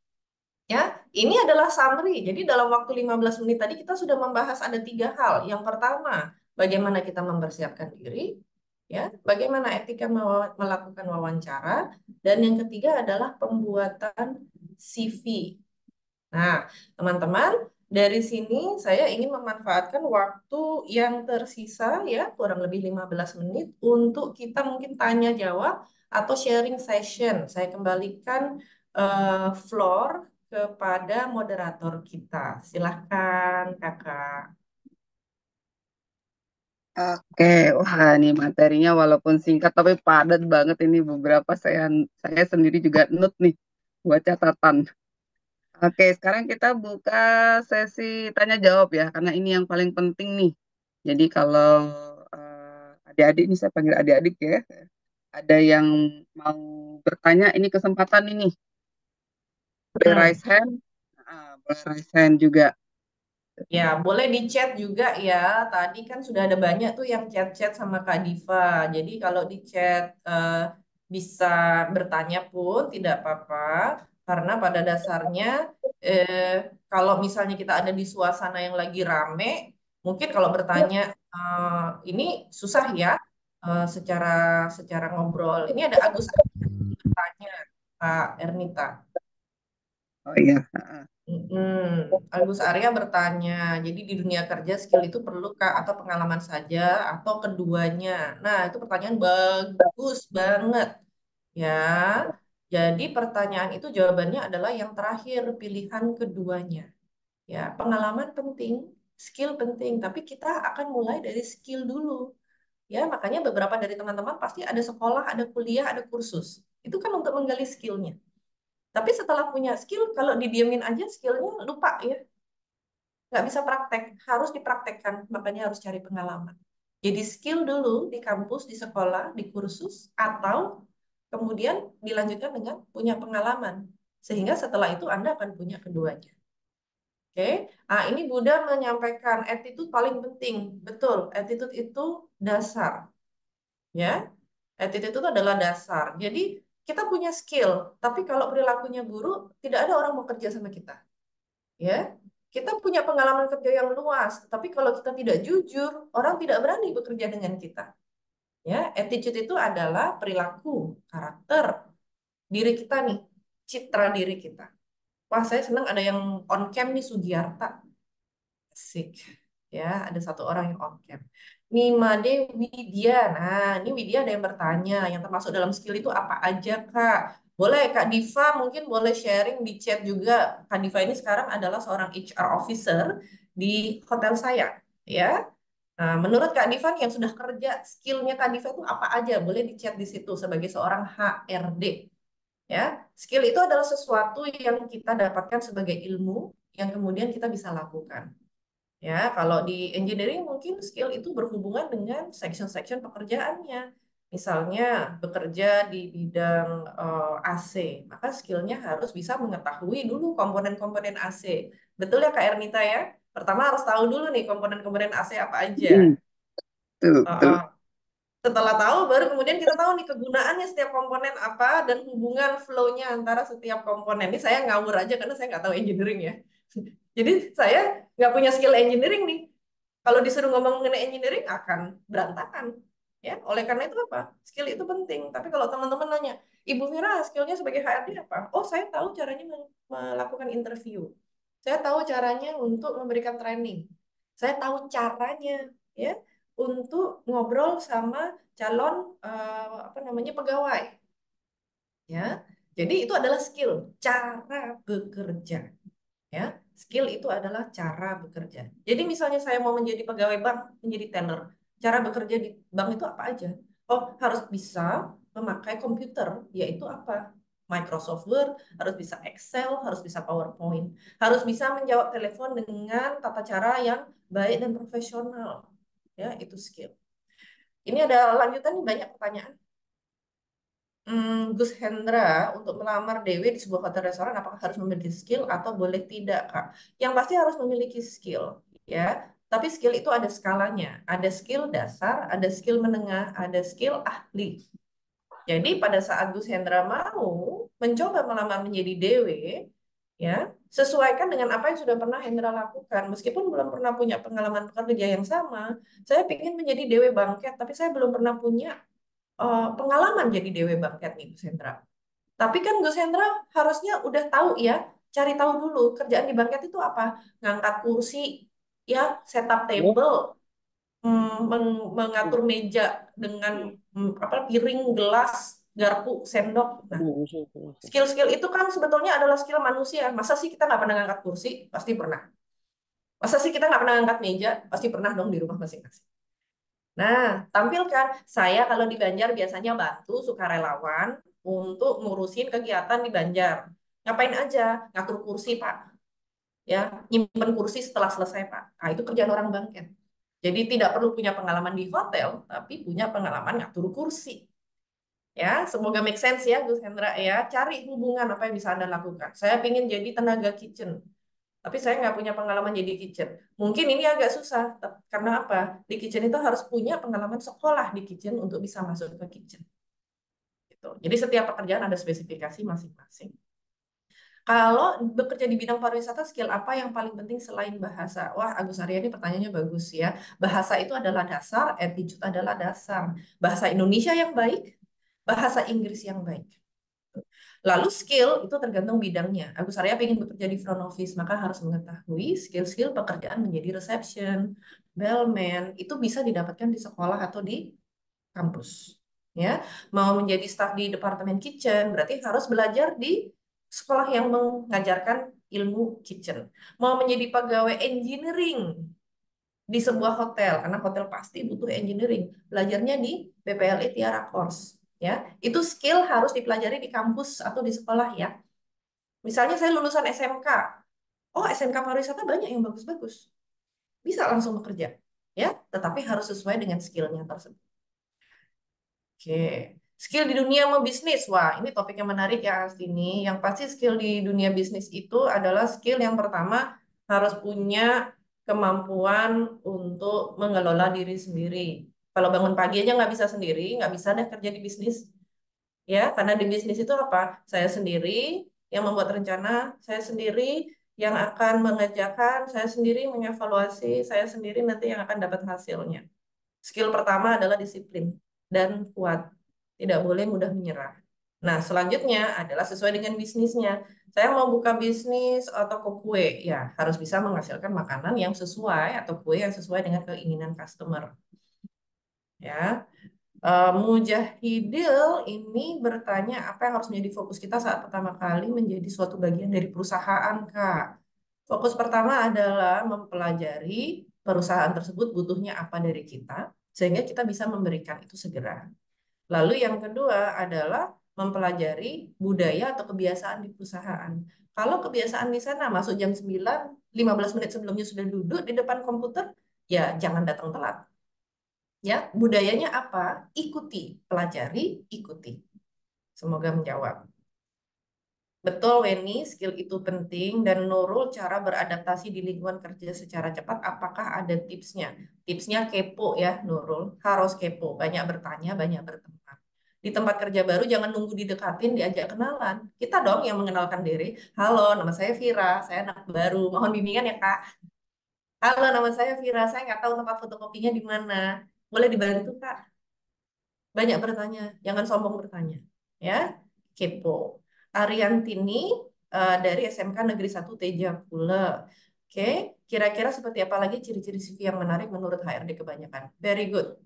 Speaker 3: ya. Ini adalah summary. Jadi dalam waktu 15 menit tadi kita sudah membahas ada 3 hal. Yang pertama, bagaimana kita mempersiapkan diri, ya, bagaimana etika melakukan wawancara, dan yang ketiga adalah pembuatan CV. Nah, teman-teman, dari sini saya ingin memanfaatkan waktu yang tersisa ya, kurang lebih 15 menit untuk kita mungkin tanya jawab atau sharing session. Saya kembalikan floor kepada moderator kita. Silahkan, Kakak.
Speaker 1: Oke, wah ini materinya walaupun singkat tapi padat banget ini beberapa saya sendiri juga note nih buat catatan. Oke, sekarang kita buka sesi tanya jawab ya, karena ini yang paling penting nih. Jadi kalau adik-adik ini saya panggil adik-adik ya, ada yang mau bertanya, ini kesempatan ini. Boleh
Speaker 3: Hmm.
Speaker 1: raise hand, boleh raise hand juga.
Speaker 3: Ya, boleh di chat juga ya. Tadi kan sudah ada banyak tuh yang chat-chat sama Kak Diva. Jadi kalau di chat bisa bertanya pun tidak apa-apa. Karena pada dasarnya eh, kalau misalnya kita ada di suasana yang lagi rame, mungkin kalau bertanya eh, ini susah ya secara secara ngobrol. Ini ada Agus tanya Kak Ernita.
Speaker 1: Oh iya.
Speaker 3: Agus Arya bertanya, jadi di dunia kerja skill itu perlu Kak atau pengalaman saja atau keduanya? Nah, itu pertanyaan bagus banget ya. Jadi pertanyaan itu jawabannya adalah yang terakhir, pilihan keduanya. Ya, pengalaman penting, skill penting, tapi kita akan mulai dari skill dulu. Ya, makanya beberapa dari teman-teman pasti ada sekolah, ada kuliah, ada kursus. Itu kan untuk menggali skillnya. Tapi setelah punya skill, kalau didiemin aja skillnya lupa ya. Nggak bisa praktek, harus dipraktekkan, makanya harus cari pengalaman. Jadi skill dulu di kampus, di sekolah, di kursus, atau kemudian dilanjutkan dengan punya pengalaman. Sehingga setelah itu Anda akan punya keduanya. Oke, ini Buddha menyampaikan attitude paling penting. Betul, attitude itu dasar. Ya, attitude itu adalah dasar. Jadi kita punya skill, tapi kalau perilakunya buruk, tidak ada orang mau kerja sama kita. Ya, kita punya pengalaman kerja yang luas, tapi kalau kita tidak jujur, orang tidak berani bekerja dengan kita. Ya, attitude itu adalah perilaku, karakter diri kita nih, citra diri kita. Wah, saya senang ada yang on cam nih Sugiarta. Asik. Ya, ada satu orang yang on cam. Nimade Widya. Nah, ini Widya ada yang bertanya, yang termasuk dalam skill itu apa aja, Kak? Boleh, Kak Diva mungkin boleh sharing di chat juga. Kak Diva ini sekarang adalah seorang HR officer di hotel saya, ya. Nah, menurut Kak Diva nih yang sudah kerja, skillnya Kak Diva itu apa aja? Boleh di chat di situ sebagai seorang HRD, ya. Skill itu adalah sesuatu yang kita dapatkan sebagai ilmu yang kemudian kita bisa lakukan. Ya, kalau di engineering mungkin skill itu berhubungan dengan section-section pekerjaannya. misalnya bekerja di bidang AC, maka skillnya harus bisa mengetahui dulu komponen-komponen AC. Betul ya Kak Ernita ya? Pertama harus tahu dulu nih komponen-komponen AC apa aja.
Speaker 1: Betul,
Speaker 3: Uh,
Speaker 1: betul.
Speaker 3: uh. Setelah tahu, baru kemudian kita tahu nih kegunaannya setiap komponen apa dan hubungan flow-nya antara setiap komponen. Ini saya ngawur aja karena saya nggak tahu engineering ya. Jadi saya nggak punya skill engineering nih. Kalau disuruh ngomong mengenai engineering akan berantakan. Ya, oleh karena itu apa? Skill itu penting. Tapi kalau teman-teman nanya, Ibu Vira skillnya sebagai HRD apa? Oh, saya tahu caranya melakukan interview. Saya tahu caranya untuk memberikan training. Saya tahu caranya ya untuk ngobrol sama calon apa namanya pegawai. Ya, jadi itu adalah skill, cara bekerja. Ya, skill itu adalah cara bekerja. Jadi misalnya saya mau menjadi pegawai bank, menjadi teller, cara bekerja di bank itu apa aja? Oh, harus bisa memakai komputer, yaitu apa? Microsoft Word, harus bisa Excel, harus bisa PowerPoint, harus bisa menjawab telepon dengan tata cara yang baik dan profesional. Ya, itu skill. Ini ada lanjutan nih, banyak pertanyaan. Gus Hendra, untuk melamar Dewi di sebuah hotel restoran, apakah harus memiliki skill atau boleh tidak, Kak? Yang pasti harus memiliki skill, ya. Tapi skill itu ada skalanya. Ada skill dasar, ada skill menengah, ada skill ahli. Jadi pada saat Gus Hendra mau mencoba melamar menjadi Dewi, ya, sesuaikan dengan apa yang sudah pernah Hendra lakukan. Meskipun belum pernah punya pengalaman pekerja yang sama, saya ingin menjadi Dewi Bangket, tapi saya belum pernah punya pengalaman jadi Dewi Bangket nih Gus Hendra. Tapi kan Gus Hendra harusnya udah tahu ya, cari tahu dulu kerjaan di Bangket itu apa. Ngangkat kursi, ya, setup table, mengatur meja dengan apa piring, gelas, garpu, sendok. Nah, skill-skill itu kan sebetulnya adalah skill manusia. Masa sih kita nggak pernah ngangkat kursi? Pasti pernah. Masa sih kita nggak pernah ngangkat meja? Pasti pernah dong di rumah masing-masing. Nah, tampilkan. Saya kalau di Banjar biasanya bantu sukarelawan untuk ngurusin kegiatan di Banjar. Ngapain aja? Ngatur kursi, Pak. Ya, nyimpen kursi setelah selesai, Pak. Nah, itu kerjaan orang Bangken. Jadi tidak perlu punya pengalaman di hotel, tapi punya pengalaman ngatur kursi. Ya, semoga make sense ya, Gus Hendra ya. Cari hubungan apa yang bisa Anda lakukan. Saya ingin jadi tenaga kitchen. Tapi saya nggak punya pengalaman jadi kitchen. Mungkin ini agak susah, karena apa? Di kitchen itu harus punya pengalaman sekolah di kitchen untuk bisa masuk ke kitchen. Gitu. Jadi setiap pekerjaan ada spesifikasi masing-masing. Kalau bekerja di bidang pariwisata, skill apa yang paling penting selain bahasa? Wah, Agus Arya ini pertanyaannya bagus ya. Bahasa itu adalah dasar, attitude adalah dasar. Bahasa Indonesia yang baik, bahasa Inggris yang baik. Lalu skill itu tergantung bidangnya. Agus Arya ingin bekerja di front office, maka harus mengetahui skill-skill pekerjaan menjadi reception, bellman, itu bisa didapatkan di sekolah atau di kampus. Ya, mau menjadi staf di departemen kitchen, berarti harus belajar di sekolah yang mengajarkan ilmu kitchen. Mau menjadi pegawai engineering di sebuah hotel, karena hotel pasti butuh engineering, belajarnya di BPLI Tiara Course. Ya, itu skill harus dipelajari di kampus atau di sekolah ya. Misalnya saya lulusan SMK, oh SMK pariwisata banyak yang bagus-bagus, bisa langsung bekerja, ya. Tetapi harus sesuai dengan skillnya tersebut. Oke, skill di dunia mau bisnis, wah ini topik yang menarik ya Astini. Yang pasti skill di dunia bisnis itu adalah skill yang pertama harus punya kemampuan untuk mengelola diri sendiri. Kalau bangun pagi aja nggak bisa sendiri, nggak bisa deh kerja di bisnis. Ya, karena di bisnis itu apa? Saya sendiri yang membuat rencana, saya sendiri yang akan mengerjakan, saya sendiri mengevaluasi, saya sendiri nanti yang akan dapat hasilnya. Skill pertama adalah disiplin dan kuat. Tidak boleh mudah menyerah. Nah, selanjutnya adalah sesuai dengan bisnisnya. Saya mau buka bisnis toko kue, ya harus bisa menghasilkan makanan yang sesuai atau kue yang sesuai dengan keinginan customer. Ya, Mujahidil ini bertanya apa yang harus menjadi fokus kita saat pertama kali menjadi suatu bagian dari perusahaan, Kak. Fokus pertama adalah mempelajari perusahaan tersebut butuhnya apa dari kita, sehingga kita bisa memberikan itu segera. Lalu yang kedua adalah mempelajari budaya atau kebiasaan di perusahaan. Kalau kebiasaan di sana masuk jam 9, 15 menit sebelumnya sudah duduk di depan komputer, ya jangan datang telat. Ya, budayanya apa? Ikuti, pelajari, ikuti. Semoga menjawab. Betul, Weni, skill itu penting. Dan Nurul, cara beradaptasi di lingkungan kerja secara cepat, apakah ada tipsnya? Tipsnya kepo ya, Nurul. Harus kepo, banyak bertanya, banyak berteman. Di tempat kerja baru jangan nunggu didekatin, diajak kenalan. Kita dong yang mengenalkan diri. Halo, nama saya Vira, saya anak baru. Mohon bimbingan ya, Kak. Halo, nama saya Vira, saya nggak tahu tempat fotokopinya di mana. Boleh dibantu, Kak? Banyak bertanya, jangan sombong bertanya. Ya, kepo. Ariantini dari SMK Negeri 1 Teja Pula. Oke, kira-kira seperti apa lagi ciri-ciri CV yang menarik menurut HRD kebanyakan? Very good.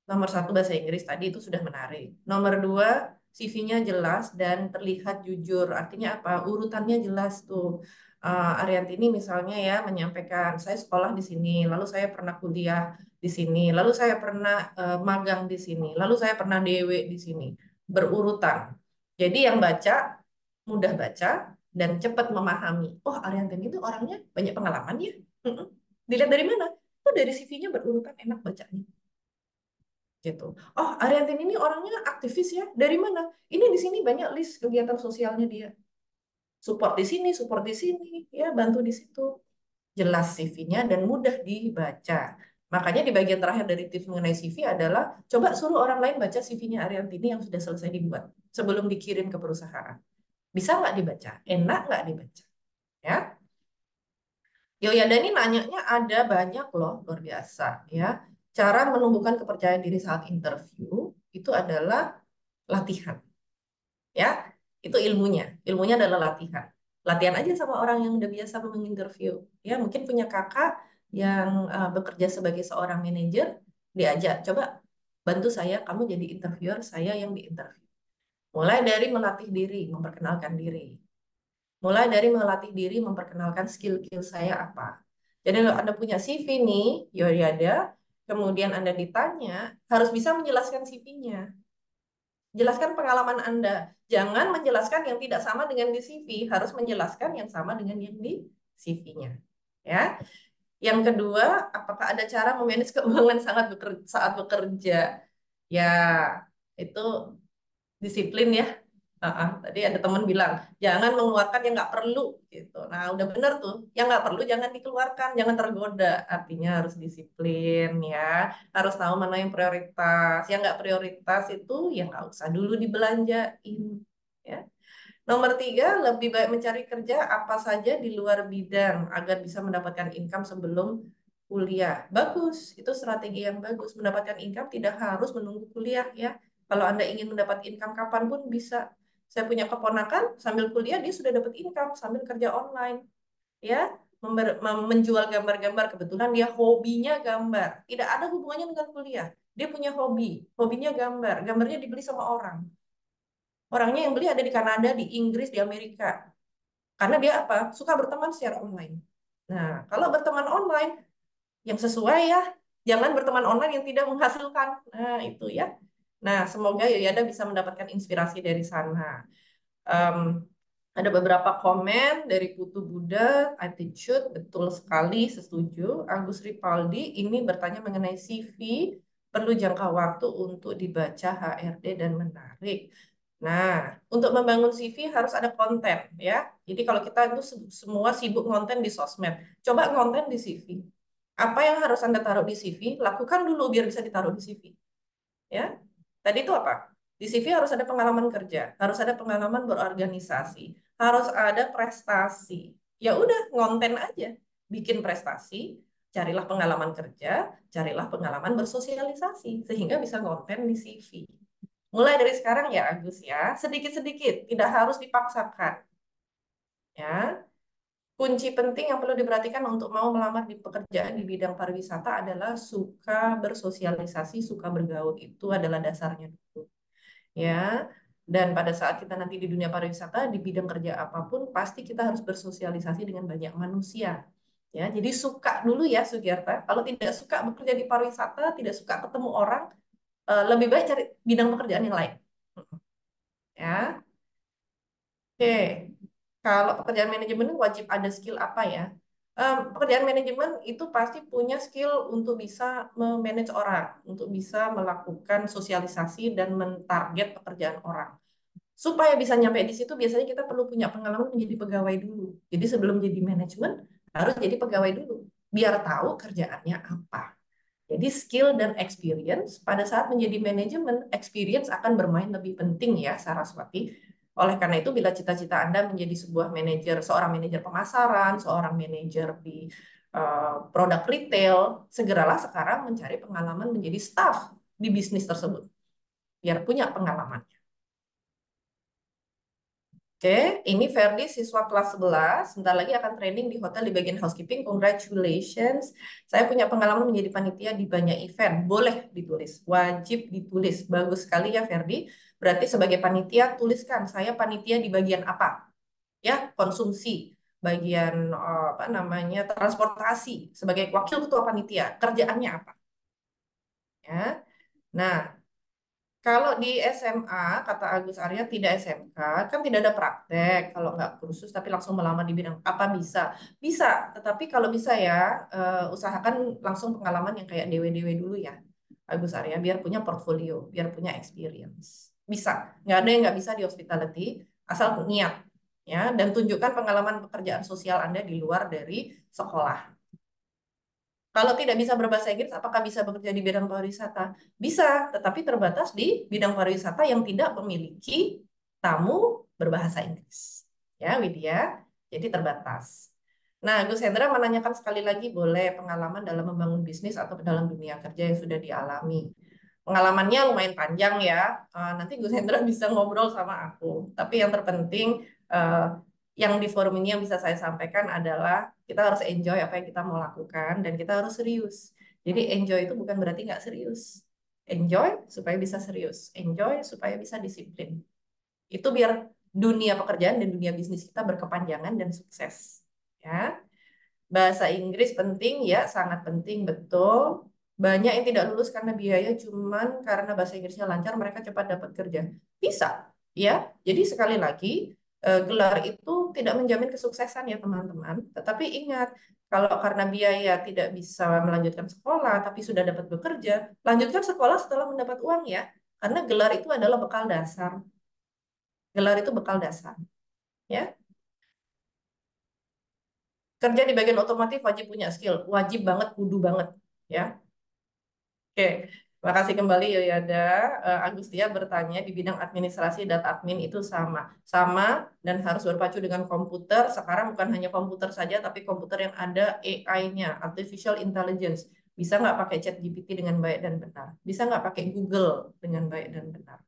Speaker 3: Nomor satu bahasa Inggris tadi itu sudah menarik. Nomor dua, CV-nya jelas dan terlihat jujur. Artinya apa? Urutannya jelas tuh. Ariantini misalnya ya menyampaikan, saya sekolah di sini, lalu saya pernah kuliah di sini, lalu saya pernah magang di sini, lalu saya pernah DW di sini. Berurutan. Jadi yang baca mudah baca dan cepat memahami. Oh, Ariantini itu orangnya banyak pengalaman ya. Mm-mm. Dilihat dari mana? Itu dari CV-nya berurutan, enak bacanya gitu. Oh, Ariantin ini orangnya aktivis ya. Dari mana? Ini di sini banyak list kegiatan sosialnya dia. Support di sini, ya bantu di situ. Jelas CV-nya dan mudah dibaca. Makanya di bagian terakhir dari tips mengenai CV adalah coba suruh orang lain baca CV-nya Ariantini yang sudah selesai dibuat sebelum dikirim ke perusahaan. Bisa nggak dibaca? Enak nggak dibaca? Ya. Yoyada ini nanyanya ada banyak loh, luar biasa ya. Cara menumbuhkan kepercayaan diri saat interview itu adalah latihan ya. Itu ilmunya adalah latihan. Latihan aja sama orang yang udah biasa menginterview ya. Mungkin punya kakak yang bekerja sebagai seorang manajer, diajak coba bantu saya, kamu jadi interviewer, saya yang diinterview. Mulai dari melatih diri, memperkenalkan diri. Mulai dari melatih diri, memperkenalkan skill-skill saya apa. Jadi kalau Anda punya CV nih, Yoryada, kemudian Anda ditanya, harus bisa menjelaskan CV-nya. Jelaskan pengalaman Anda. Jangan menjelaskan yang tidak sama dengan di CV, harus menjelaskan yang sama dengan yang di CV-nya. Ya. Yang kedua, apakah ada cara memanage keuangan saat bekerja? Ya, itu disiplin ya. Tadi ada teman bilang, jangan mengeluarkan yang nggak perlu gitu. Nah, udah bener tuh, yang nggak perlu jangan dikeluarkan, jangan tergoda. Artinya harus disiplin ya, harus tahu mana yang prioritas. Yang nggak prioritas itu yang nggak usah dulu dibelanjain. Ya. Nomor tiga, lebih baik mencari kerja apa saja di luar bidang agar bisa mendapatkan income sebelum kuliah. Bagus, itu strategi yang bagus. Mendapatkan income tidak harus menunggu kuliah ya. Kalau Anda ingin mendapat income kapanpun bisa. Saya punya keponakan sambil kuliah dia sudah dapat income sambil kerja online ya. Menjual gambar-gambar, kebetulan dia hobinya gambar. Tidak ada hubungannya dengan kuliah. Dia punya hobinya gambar. Gambarnya dibeli sama orang. Orangnya yang beli ada di Kanada, di Inggris, di Amerika. Karena dia apa? Suka berteman secara online. Nah, kalau berteman online yang sesuai ya, jangan berteman online yang tidak menghasilkan. Nah, itu ya. Nah, semoga Yoyada bisa mendapatkan inspirasi dari sana. Em, ada beberapa komen dari Putu Buddha, attitude, betul sekali, setuju. Agus Ripaldi ini bertanya mengenai CV, perlu jangka waktu untuk dibaca HRD dan menarik. Nah, untuk membangun CV harus ada konten ya. Jadi kalau kita itu semua sibuk konten di sosmed, coba konten di CV. Apa yang harus Anda taruh di CV, lakukan dulu biar bisa ditaruh di CV. Ya, tadi itu apa? Di CV harus ada pengalaman kerja, harus ada pengalaman berorganisasi, harus ada prestasi. Ya udah, ngonten aja, bikin prestasi, carilah pengalaman kerja, carilah pengalaman bersosialisasi, sehingga bisa ngonten di CV. Mulai dari sekarang ya Agus ya, sedikit-sedikit, tidak harus dipaksakan. Ya, kunci penting yang perlu diperhatikan untuk mau melamar di pekerjaan di bidang pariwisata adalah suka bersosialisasi, suka bergaul. Itu adalah dasarnya dulu. Ya, dan pada saat kita nanti di dunia pariwisata, di bidang kerja apapun, pasti kita harus bersosialisasi dengan banyak manusia. Ya, jadi suka dulu ya Sugiarta. Kalau tidak suka bekerja di pariwisata, tidak suka ketemu orang, lebih baik cari bidang pekerjaan yang lain. Ya, oke. Kalau pekerjaan manajemen wajib ada skill apa ya? Pekerjaan manajemen itu pasti punya skill untuk bisa memanage orang, untuk bisa melakukan sosialisasi dan mentarget pekerjaan orang. Supaya bisa nyampe di situ, biasanya kita perlu punya pengalaman menjadi pegawai dulu. Jadi sebelum jadi manajemen, harus jadi pegawai dulu. Biar tahu kerjaannya apa. Jadi skill dan experience, pada saat menjadi manajemen, experience akan bermain lebih penting ya, Saraswati. Oleh karena itu, bila cita-cita Anda menjadi sebuah manajer, seorang manajer pemasaran, seorang manajer di produk retail, segeralah sekarang mencari pengalaman menjadi staff di bisnis tersebut. Biar punya pengalaman. Oke, ini Ferdi siswa kelas 11, sebentar lagi akan training di hotel di bagian housekeeping. Congratulations. Saya punya pengalaman menjadi panitia di banyak event. Boleh ditulis, wajib ditulis. Bagus sekali ya Ferdi. Berarti sebagai panitia tuliskan saya panitia di bagian apa? Ya, konsumsi, bagian apa namanya? Transportasi sebagai wakil ketua panitia. Kerjaannya apa? Ya. Nah, kalau di SMA, kata Agus Arya, tidak SMK, kan tidak ada praktek. Kalau nggak kursus, tapi langsung melamar di bidang apa bisa? Bisa, tetapi kalau bisa ya, usahakan langsung pengalaman yang kayak DW-DW dulu ya, Agus Arya, biar punya portfolio, biar punya experience. Bisa, nggak ada yang nggak bisa di hospitality, asal niat. Ya, dan tunjukkan pengalaman pekerjaan sosial Anda di luar dari sekolah. Kalau tidak bisa berbahasa Inggris, apakah bisa bekerja di bidang pariwisata? Bisa, tetapi terbatas di bidang pariwisata yang tidak memiliki tamu berbahasa Inggris. Ya, Widya. Jadi terbatas. Nah, Gus Hendra menanyakan sekali lagi, boleh pengalaman dalam membangun bisnis atau dalam dunia kerja yang sudah dialami. Pengalamannya lumayan panjang ya. Nanti Gus Hendra bisa ngobrol sama aku. Tapi yang terpenting, eh, yang di forum ini yang bisa saya sampaikan adalah kita harus enjoy apa yang kita mau lakukan dan kita harus serius. Jadi enjoy itu bukan berarti nggak serius. Enjoy supaya bisa serius. Enjoy supaya bisa disiplin. Itu biar dunia pekerjaan dan dunia bisnis kita berkepanjangan dan sukses. Ya. Bahasa Inggris penting ya, sangat penting betul. Banyak yang tidak lulus karena biaya, cuman karena bahasa Inggrisnya lancar mereka cepat dapat kerja. Bisa, ya. Jadi sekali lagi, gelar itu tidak menjamin kesuksesan ya teman-teman. Tetapi ingat, kalau karena biaya tidak bisa melanjutkan sekolah, tapi sudah dapat bekerja, lanjutkan sekolah setelah mendapat uang ya. Karena gelar itu adalah bekal dasar. Gelar itu bekal dasar, ya. Kerja di bagian otomotif wajib punya skill, wajib banget, kudu banget, ya. Oke, terima kasih kembali Yoyada. Agustia bertanya di bidang administrasi data admin itu sama, sama dan harus berpacu dengan komputer. Sekarang bukan hanya komputer saja, tapi komputer yang ada AI-nya, artificial intelligence. Bisa nggak pakai chat GPT dengan baik dan benar? Bisa nggak pakai Google dengan baik dan benar?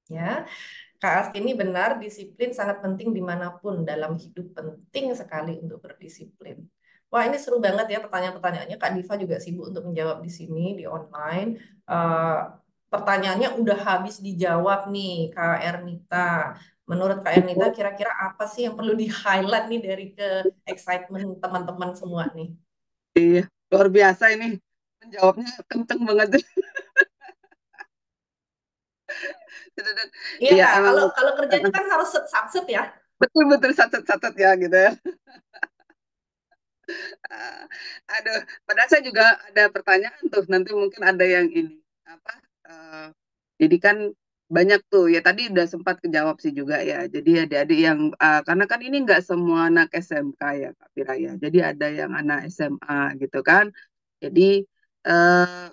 Speaker 3: Ya, Kak Asti ini benar, disiplin sangat penting dimanapun dalam hidup, penting sekali untuk berdisiplin. Wah, ini seru banget ya pertanyaan-pertanyaannya. Kak Diva juga sibuk untuk menjawab di sini, di online. Eh, Pertanyaannya udah habis dijawab nih, Kak Ernita. Menurut Kak Ernita, kira-kira apa sih yang perlu di-highlight nih dari ke-excitement teman-teman semua nih?
Speaker 1: Iya, luar biasa ini. Menjawabnya kenceng banget.
Speaker 3: Iya
Speaker 1: Iya,
Speaker 3: Kak,
Speaker 1: emang
Speaker 3: kalau kerja itu kan harus set ya.
Speaker 1: betul-betul catat-catat ya gitu ya. Ah, aduh, padahal saya juga ada pertanyaan tuh. Nanti mungkin ada yang ini apa? eh, jadi kan banyak tuh ya tadi udah sempat kejawab sih juga ya. Jadi adik-adik yang karena kan ini nggak semua anak SMK ya Kak Pira ya. Jadi ada yang anak SMA gitu kan. Jadi eh,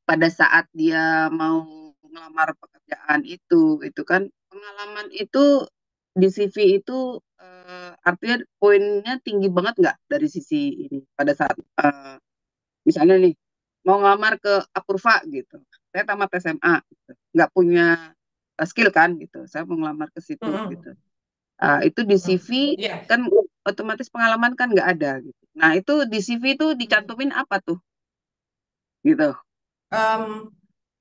Speaker 1: pada saat dia mau melamar pekerjaan itu kan pengalaman itu di CV itu artinya poinnya tinggi banget nggak dari sisi ini pada saat misalnya nih mau ngelamar ke Apurva gitu, saya tamat SMA, gitu. Nggak punya skill kan gitu, saya mau ngelamar ke situ
Speaker 3: Mm-mm.
Speaker 1: gitu. Itu di CV
Speaker 3: Iya.
Speaker 1: kan otomatis pengalaman kan nggak ada gitu. Nah itu di CV itu dicantumin apa tuh gitu?
Speaker 3: Em,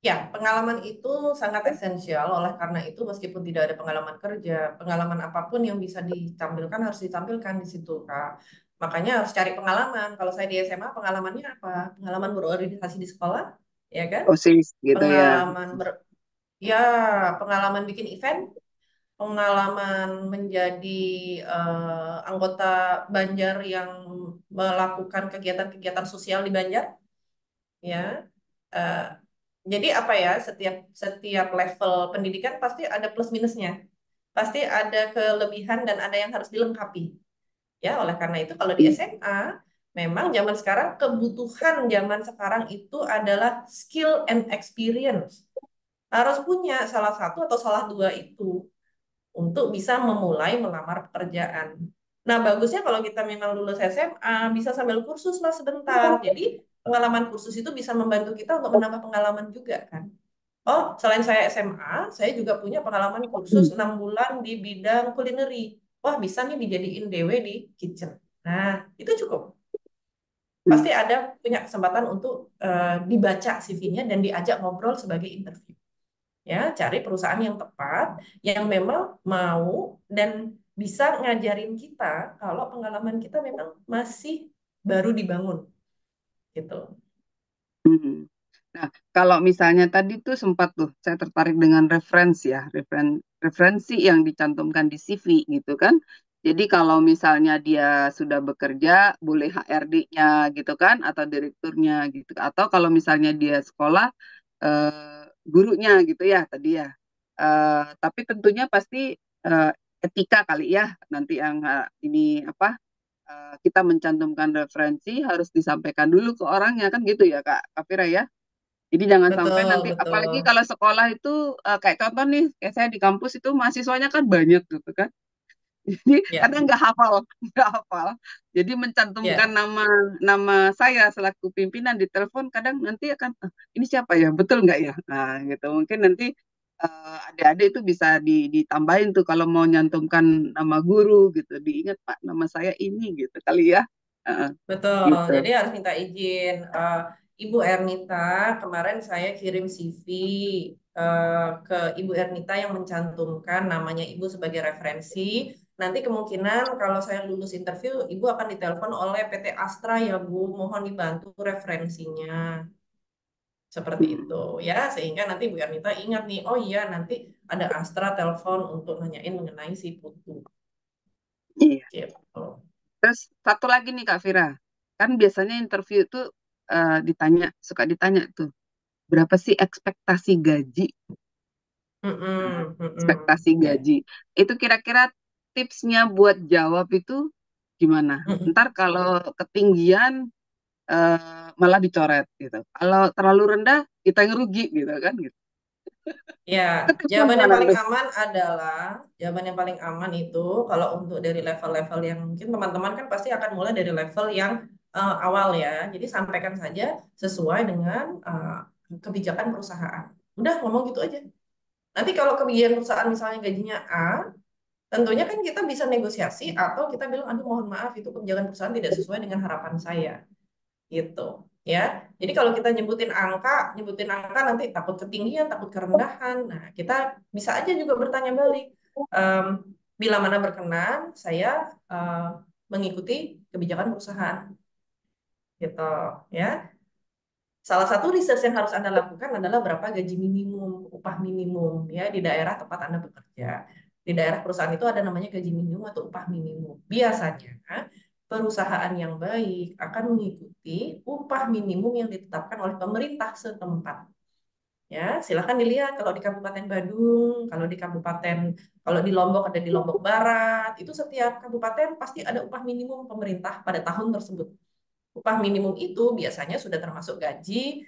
Speaker 3: Ya, pengalaman itu sangat esensial. Oleh karena itu, meskipun tidak ada pengalaman kerja, pengalaman apapun yang bisa ditampilkan harus ditampilkan di situ, Kak. Makanya harus cari pengalaman. Kalau saya di SMA, pengalamannya apa? Pengalaman berorganisasi di sekolah, ya kan?
Speaker 1: OSIS gitu ya.
Speaker 3: Pengalaman ya, pengalaman bikin event, pengalaman menjadi anggota Banjar yang melakukan kegiatan-kegiatan sosial di Banjar, ya. Eh, jadi apa ya? Setiap setiap level pendidikan pasti ada plus minusnya, pasti ada kelebihan dan ada yang harus dilengkapi. Ya, oleh karena itu kalau di SMA memang zaman sekarang kebutuhan zaman sekarang itu adalah skill and experience. Harus punya salah satu atau salah dua itu untuk bisa memulai melamar pekerjaan. Nah, bagusnya kalau kita memang lulus SMA, bisa sambil kursus lah sebentar. Jadi, pengalaman kursus itu bisa membantu kita untuk menambah pengalaman juga kan. Oh, selain saya SMA, saya juga punya pengalaman kursus 6 bulan di bidang kulineri. Wah, bisa nih dijadiin DW di kitchen. Nah, itu cukup. Pasti ada punya kesempatan untuk dibaca CV-nya dan diajak ngobrol sebagai interview. Ya, cari perusahaan yang tepat, yang memang mau dan bisa ngajarin kita kalau pengalaman kita memang masih baru dibangun, gitu.
Speaker 1: Hmm. Nah, kalau misalnya tadi tuh sempat tuh saya tertarik dengan referensi ya, referensi yang dicantumkan di CV gitu kan. Jadi kalau misalnya dia sudah bekerja, boleh HRD-nya gitu kan, atau direkturnya gitu. Atau kalau misalnya dia sekolah, gurunya gitu ya tadi ya. Tapi tentunya pasti eh, etika kali ya, nanti yang ini apa, kita mencantumkan referensi harus disampaikan dulu ke orangnya kan gitu ya Kak Fira ya. Jadi jangan sampai
Speaker 3: Betul,
Speaker 1: nanti,
Speaker 3: betul.
Speaker 1: apalagi kalau sekolah itu kayak contoh nih, kayak saya di kampus itu mahasiswanya kan banyak gitu kan. Jadi
Speaker 3: Ya,
Speaker 1: kadang nggak hafal, nggak hafal. Jadi mencantumkan
Speaker 3: ya,
Speaker 1: nama nama saya selaku pimpinan di telepon kadang nanti akan ini siapa ya, betul nggak ya? Nah gitu mungkin nanti adik-adik itu bisa ditambahin tuh kalau mau nyantumkan nama guru gitu, diingat Pak nama saya ini gitu kali ya. Heeh,
Speaker 3: betul.
Speaker 1: gitu.
Speaker 3: Jadi harus minta izin. Ibu Ernita, kemarin saya kirim CV ke Ibu Ernita yang mencantumkan namanya Ibu sebagai referensi. Nanti kemungkinan kalau saya lulus interview, Ibu akan ditelepon oleh PT Astra ya Bu, mohon dibantu referensinya. Seperti itu
Speaker 1: Hmm,
Speaker 3: ya, sehingga nanti Bu Ernita ingat nih, oh iya nanti ada Astra telepon untuk nanyain mengenai si Putu.
Speaker 1: iya.
Speaker 3: Gitu.
Speaker 1: Terus satu lagi nih Kak Fira, kan biasanya interview itu suka ditanya tuh, berapa sih ekspektasi gaji? Nah,
Speaker 3: Mm-mm, mm-mm.
Speaker 1: ekspektasi
Speaker 3: Ya.
Speaker 1: gaji. Itu kira-kira tipsnya buat jawab itu gimana?
Speaker 3: Mm-mm.
Speaker 1: Ntar kalau ketinggian malah dicoret gitu. Kalau terlalu rendah kita yang rugi gitu kan gitu.
Speaker 3: Ya,
Speaker 1: Itu tipsnya
Speaker 3: jawaban yang
Speaker 1: gimana
Speaker 3: paling
Speaker 1: tuh?
Speaker 3: aman adalah jawaban yang paling aman itu kalau untuk dari level-level yang mungkin teman-teman kan pasti akan mulai dari level yang awal ya. Jadi sampaikan saja sesuai dengan kebijakan perusahaan. Udah ngomong gitu aja. Nanti kalau kebijakan perusahaan misalnya gajinya A, tentunya kan kita bisa negosiasi atau kita bilang, aduh mohon maaf itu kebijakan perusahaan tidak sesuai dengan harapan saya, gitu. Ya, jadi kalau kita nyebutin angka nanti takut ketinggian, takut kerendahan. Nah, kita bisa aja juga bertanya balik. Em, Bila mana berkenan, saya eh, mengikuti kebijakan perusahaan, gitu. Ya, salah satu research yang harus Anda lakukan adalah berapa gaji minimum, upah minimum ya di daerah tempat Anda bekerja. Di daerah perusahaan itu ada namanya gaji minimum atau upah minimum. Biasanya perusahaan yang baik akan mengikuti upah minimum yang ditetapkan oleh pemerintah setempat. Ya, silakan dilihat kalau di Kabupaten Badung, kalau di Lombok ada di Lombok Barat, itu setiap kabupaten pasti ada upah minimum pemerintah pada tahun tersebut. Upah minimum itu biasanya sudah termasuk gaji,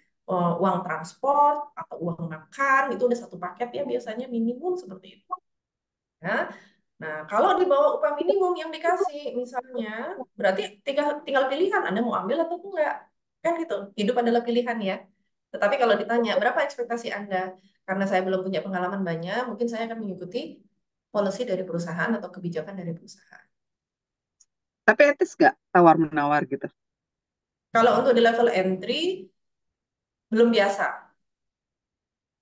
Speaker 3: uang transport, atau uang makan, itu udah satu paket ya biasanya minimum seperti itu. Ya. Nah, kalau di bawah upah minimum yang dikasih misalnya, berarti tinggal, tinggal pilihan Anda mau ambil atau enggak. Kan gitu, hidup adalah pilihan ya. Tetapi kalau ditanya, berapa ekspektasi Anda? Karena saya belum punya pengalaman banyak, mungkin saya akan mengikuti policy dari perusahaan atau kebijakan dari perusahaan.
Speaker 1: Tapi etis nggak tawar-menawar gitu?
Speaker 3: Kalau untuk di level entry, belum biasa.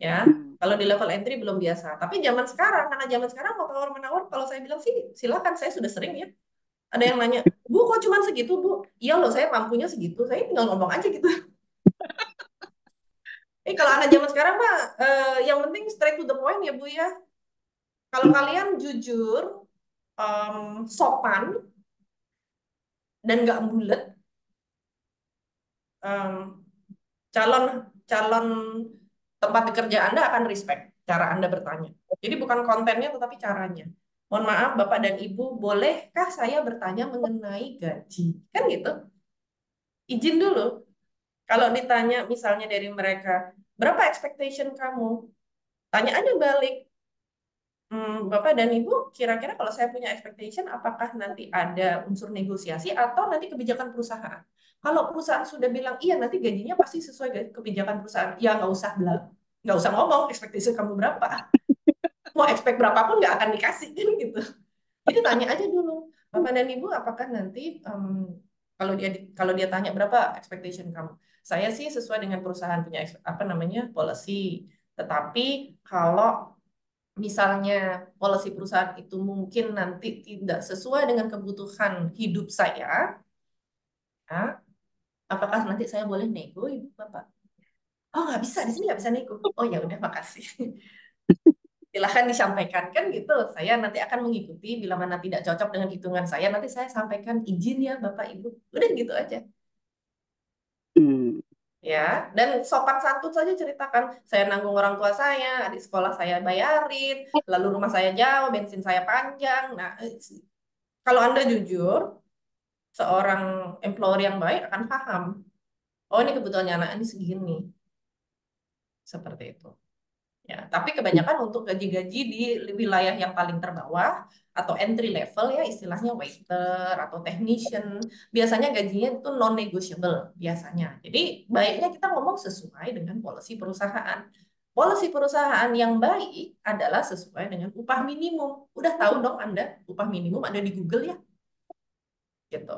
Speaker 3: Ya,
Speaker 1: Hmm.
Speaker 3: kalau di level entry belum biasa. Tapi zaman sekarang, karena zaman sekarang mau tawar menawar, kalau saya bilang sih silakan, saya sudah sering ya. Ada yang nanya, Bu, kok cuma segitu, Bu? Iya loh, saya mampunya segitu. Saya tinggal ngomong aja gitu. Kalau anak zaman sekarang mah, yang penting straight to the point ya, Bu ya. Kalau kalian jujur, sopan, dan nggak bulet, em, calon calon tempat kerja Anda akan respect cara Anda bertanya. Jadi bukan kontennya tetapi caranya. Mohon maaf Bapak dan Ibu, bolehkah saya bertanya mengenai gaji? Kan gitu. Izin dulu. Kalau ditanya misalnya dari mereka, berapa expectation kamu? Tanya aja balik. Bapak dan Ibu, kira-kira kalau saya punya expectation, apakah nanti ada unsur negosiasi atau nanti kebijakan perusahaan? Kalau perusahaan sudah bilang, iya nanti gajinya pasti sesuai kebijakan perusahaan, ya nggak usah ngomong expectation kamu berapa. Mau expect berapapun nggak akan dikasih, kan gitu. Jadi tanya aja dulu, Bapak dan Ibu, apakah nanti kalau dia tanya berapa expectation kamu? Saya sih sesuai dengan perusahaan punya apa namanya policy. Tetapi kalau misalnya polisi perusahaan itu mungkin nanti tidak sesuai dengan kebutuhan hidup saya, ya, apakah nanti saya boleh nego, Ibu Bapak? Oh, nggak bisa, di sini nggak bisa nego. Oh ya udah, makasih. Silahkan disampaikan kan gitu. Saya nanti akan mengikuti bila mana tidak cocok dengan hitungan saya, nanti saya sampaikan izin ya Bapak Ibu. Udah gitu aja.
Speaker 1: Hmm.
Speaker 3: Ya, dan sopan santun saja ceritakan, saya nanggung orang tua saya, adik sekolah saya bayarin, lalu rumah saya jauh, bensin saya panjang. Nah, kalau Anda jujur, seorang employer yang baik akan paham. Oh, ini kebutuhannya anak ini segini. Seperti itu. Ya, tapi kebanyakan untuk gaji-gaji di wilayah yang paling terbawah atau entry level ya istilahnya waiter atau technician, biasanya gajinya itu non-negotiable biasanya. Jadi baiknya kita ngomong sesuai dengan polisi perusahaan. Polisi perusahaan yang baik adalah sesuai dengan upah minimum. Udah tahu dong Anda, upah minimum ada di Google ya. Gitu.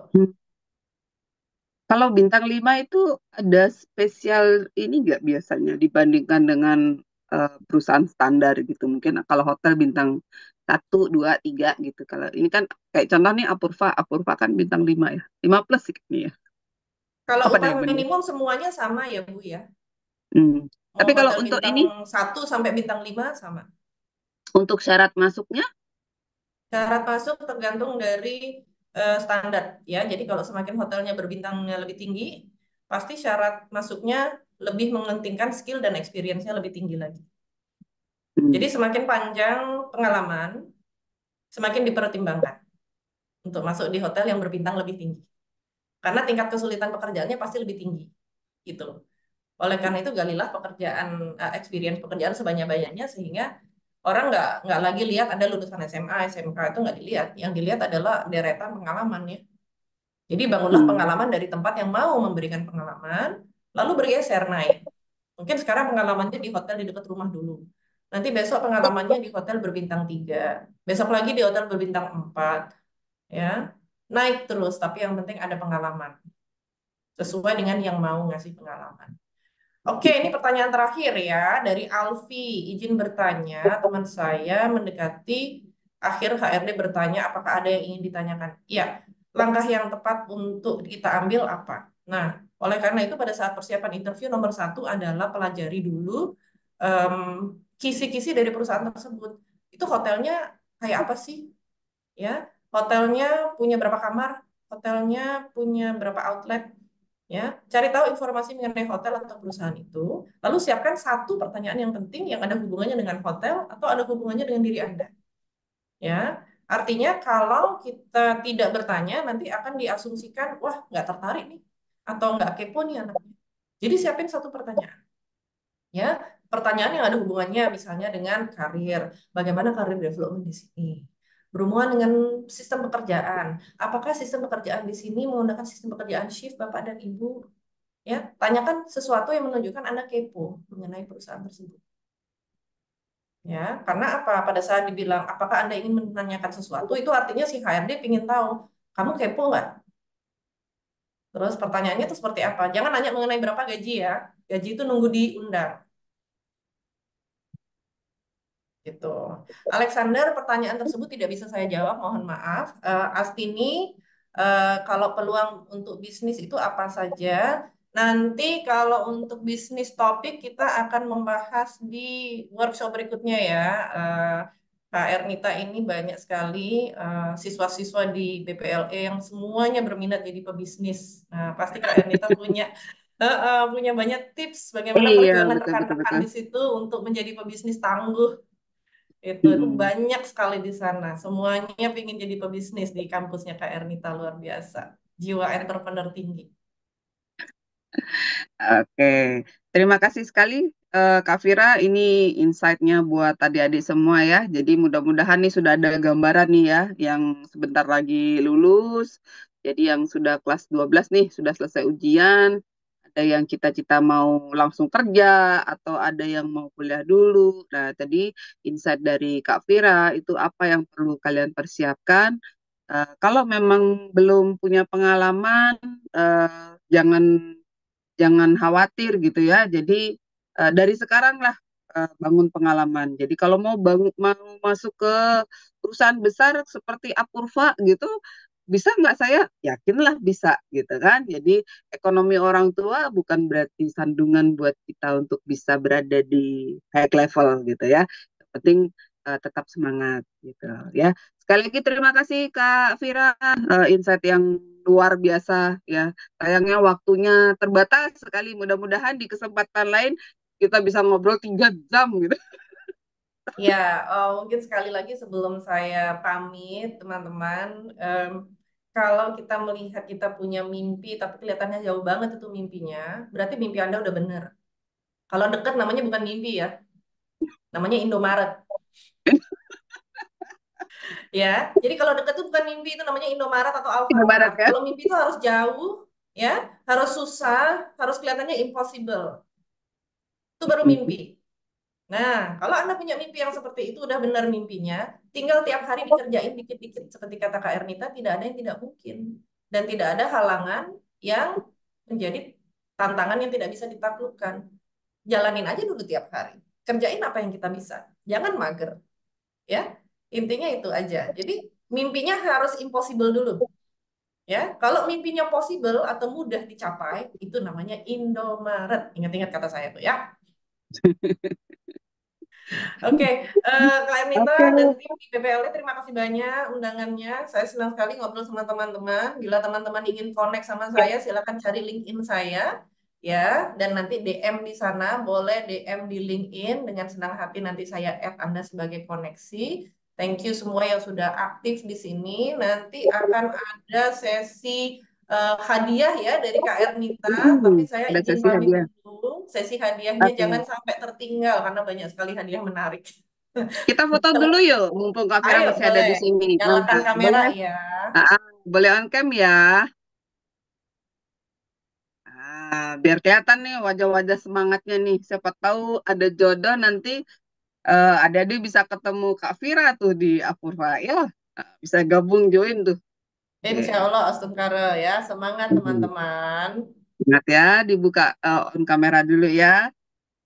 Speaker 1: Kalau bintang 5 itu ada spesial ini nggak biasanya dibandingkan dengan perusahaan standar gitu. Mungkin kalau hotel bintang 1, 2, 3 gitu. Kalau ini kan kayak contoh nih Apurva, Apurva kan bintang 5 ya. 5 plus sih ini ya.
Speaker 3: Kalau
Speaker 1: Apa
Speaker 3: upah
Speaker 1: dibanding?
Speaker 3: minimum semuanya sama ya Bu ya.
Speaker 1: Hmm.
Speaker 3: Mau
Speaker 1: Tapi kalau
Speaker 3: hotel
Speaker 1: untuk
Speaker 3: bintang
Speaker 1: ini,
Speaker 3: 1 sampai bintang 5 sama.
Speaker 1: untuk syarat masuknya,
Speaker 3: Syarat masuk tergantung dari standar ya. Jadi kalau semakin hotelnya berbintangnya lebih tinggi, pasti syarat masuknya lebih mementingkan skill dan experience-nya lebih tinggi lagi. Jadi
Speaker 1: hmm,
Speaker 3: semakin panjang pengalaman, semakin dipertimbangkan untuk masuk di hotel yang berbintang lebih tinggi. Karena tingkat kesulitan pekerjaannya pasti lebih tinggi. Gitu. Oleh karena itu galilah pekerjaan, experience pekerjaan sebanyak-banyaknya sehingga orang nggak lagi lihat ada lulusan SMA, SMK itu nggak dilihat. Yang dilihat adalah deretan pengalamannya. Jadi bangunlah
Speaker 1: hmm,
Speaker 3: pengalaman dari tempat yang mau memberikan pengalaman, lalu bergeser naik. Mungkin sekarang pengalamannya di hotel di dekat rumah dulu. Nanti besok pengalamannya di hotel berbintang 3. Besok lagi di hotel berbintang 4. Ya, naik terus. Tapi yang penting ada pengalaman. Sesuai dengan yang mau ngasih pengalaman. Oke, ini pertanyaan terakhir ya dari Alfi. Izin bertanya, teman saya mendekati akhir HRD bertanya apakah ada yang ingin ditanyakan. Iya, langkah yang tepat untuk kita ambil apa? Nah, oleh karena itu pada saat persiapan interview nomor 1 adalah pelajari dulu em, kisi-kisi dari perusahaan tersebut. Itu hotelnya kayak apa sih? Ya, hotelnya punya berapa kamar? Hotelnya punya berapa outlet? Ya, cari tahu informasi mengenai hotel atau perusahaan itu, lalu siapkan satu pertanyaan yang penting yang ada hubungannya dengan hotel atau ada hubungannya dengan diri Anda. Ya, artinya kalau kita tidak bertanya, nanti akan diasumsikan, wah nggak tertarik nih, atau nggak kepo nih anaknya. Jadi siapin satu pertanyaan. Ya, pertanyaan yang ada hubungannya misalnya dengan karir, bagaimana karir development di sini. Berhubungan dengan sistem pekerjaan. Apakah sistem pekerjaan di sini menggunakan sistem pekerjaan shift Bapak dan Ibu? Ya, tanyakan sesuatu yang menunjukkan Anda kepo mengenai perusahaan tersebut. Ya, karena apa? Pada saat dibilang, apakah Anda ingin menanyakan sesuatu, itu artinya si HRD ingin tahu, kamu kepo nggak? Terus pertanyaannya itu seperti apa? Jangan nanya mengenai berapa gaji ya. Gaji itu nunggu diundang. Gitu. Alexander, pertanyaan tersebut tidak bisa saya jawab, mohon maaf. Astini, kalau peluang untuk bisnis itu apa saja? Nanti kalau untuk bisnis topik kita akan membahas di workshop berikutnya ya. Kak Ernita ini banyak sekali siswa-siswa di BPLE yang semuanya berminat jadi pebisnis. Nah, pasti Kak Ernita punya banyak tips bagaimana
Speaker 1: Iya,
Speaker 3: perjuangan
Speaker 1: betul, betul,
Speaker 3: rekan-rekan
Speaker 1: betul.
Speaker 3: di situ untuk menjadi pebisnis tangguh. Itu
Speaker 1: Mm-mm.
Speaker 3: banyak sekali di sana. Semuanya ingin jadi pebisnis di kampusnya Kak Ernita luar biasa. Jiwa entrepreneur tinggi.
Speaker 1: Oke, terima kasih sekali Kak Vira. Ini insight-nya buat adik-adik semua ya. Jadi mudah-mudahan nih sudah ada gambaran nih ya, yang sebentar lagi lulus. Jadi yang sudah kelas 12 nih, sudah selesai ujian. Ada yang cita-cita mau langsung kerja, atau ada yang mau kuliah dulu. Nah, tadi insight dari Kak Vira itu apa yang perlu kalian persiapkan. Kalau memang belum punya pengalaman, jangan jangan khawatir gitu ya. Jadi dari sekarang lah bangun pengalaman. Jadi kalau mau masuk ke perusahaan besar seperti Apurva gitu, bisa nggak saya? Yakinlah bisa gitu kan. Jadi ekonomi orang tua bukan berarti sandungan buat kita untuk bisa berada di high level gitu ya. Yang penting tetap semangat gitu ya. Sekali lagi terima kasih Kak Vira, insight yang luar biasa ya. Sayangnya waktunya terbatas sekali. Mudah-mudahan di kesempatan lain kita bisa ngobrol 3 jam gitu.
Speaker 3: Ya, mungkin sekali lagi sebelum saya pamit, teman-teman, kalau kita melihat kita punya mimpi, tapi kelihatannya jauh banget itu mimpinya, berarti mimpi Anda udah benar. Kalau dekat namanya bukan mimpi ya, namanya Indomaret. Ya, jadi kalau dekat itu bukan mimpi, itu namanya Indomaret atau
Speaker 1: Di Barat
Speaker 3: Alfamart.
Speaker 1: ya.
Speaker 3: Kalau mimpi itu harus jauh, ya, harus susah, harus kelihatannya impossible. Itu baru mimpi. Nah, kalau Anda punya mimpi yang seperti itu, udah benar mimpinya, tinggal tiap hari dikerjain dikit-dikit. Seperti kata Kak Ernita, tidak ada yang tidak mungkin. Dan tidak ada halangan yang menjadi tantangan yang tidak bisa ditaklukkan. Jalanin aja dulu tiap hari. Kerjain apa yang kita bisa. Jangan mager. Ya, intinya itu aja. Jadi, mimpinya harus impossible dulu. Ya, kalau mimpinya possible atau mudah dicapai, itu namanya Indomaret. Ingat-ingat kata saya tuh ya. Oke, Kak Ernita
Speaker 1: Oke.
Speaker 3: dan tim di PPLD terima kasih banyak undangannya. Saya senang sekali ngobrol sama teman-teman. Bila teman-teman ingin connect sama saya, silakan cari LinkedIn saya ya, dan nanti DM di sana, boleh DM di LinkedIn dengan senang hati nanti saya add Anda sebagai koneksi. Thank you semua yang sudah aktif di sini. Nanti akan ada sesi hadiah ya dari Kak Ernita, tapi saya
Speaker 1: Ada
Speaker 3: izin
Speaker 1: sesi
Speaker 3: pamit
Speaker 1: hadiah.
Speaker 3: dulu. Sesi hadiahnya jangan
Speaker 1: Oke.
Speaker 3: sampai tertinggal karena banyak sekali hadiah menarik.
Speaker 1: Kita foto dulu yuk, mumpung Kak Vira
Speaker 3: Ayo,
Speaker 1: masih ada
Speaker 3: boleh.
Speaker 1: di sini.
Speaker 3: Nyalakan kamera
Speaker 1: Boleh?
Speaker 3: ya.
Speaker 1: Boleh on cam ya. Biar kelihatan nih wajah-wajah semangatnya nih. Siapa tahu ada jodoh nanti adik-adik bisa ketemu Kak Vira tuh di Apurva. Ya, bisa gabung join tuh. Oke.
Speaker 3: Insya Allah, Astungkara ya. Semangat teman-teman.
Speaker 1: Ingat ya, dibuka on kamera dulu ya.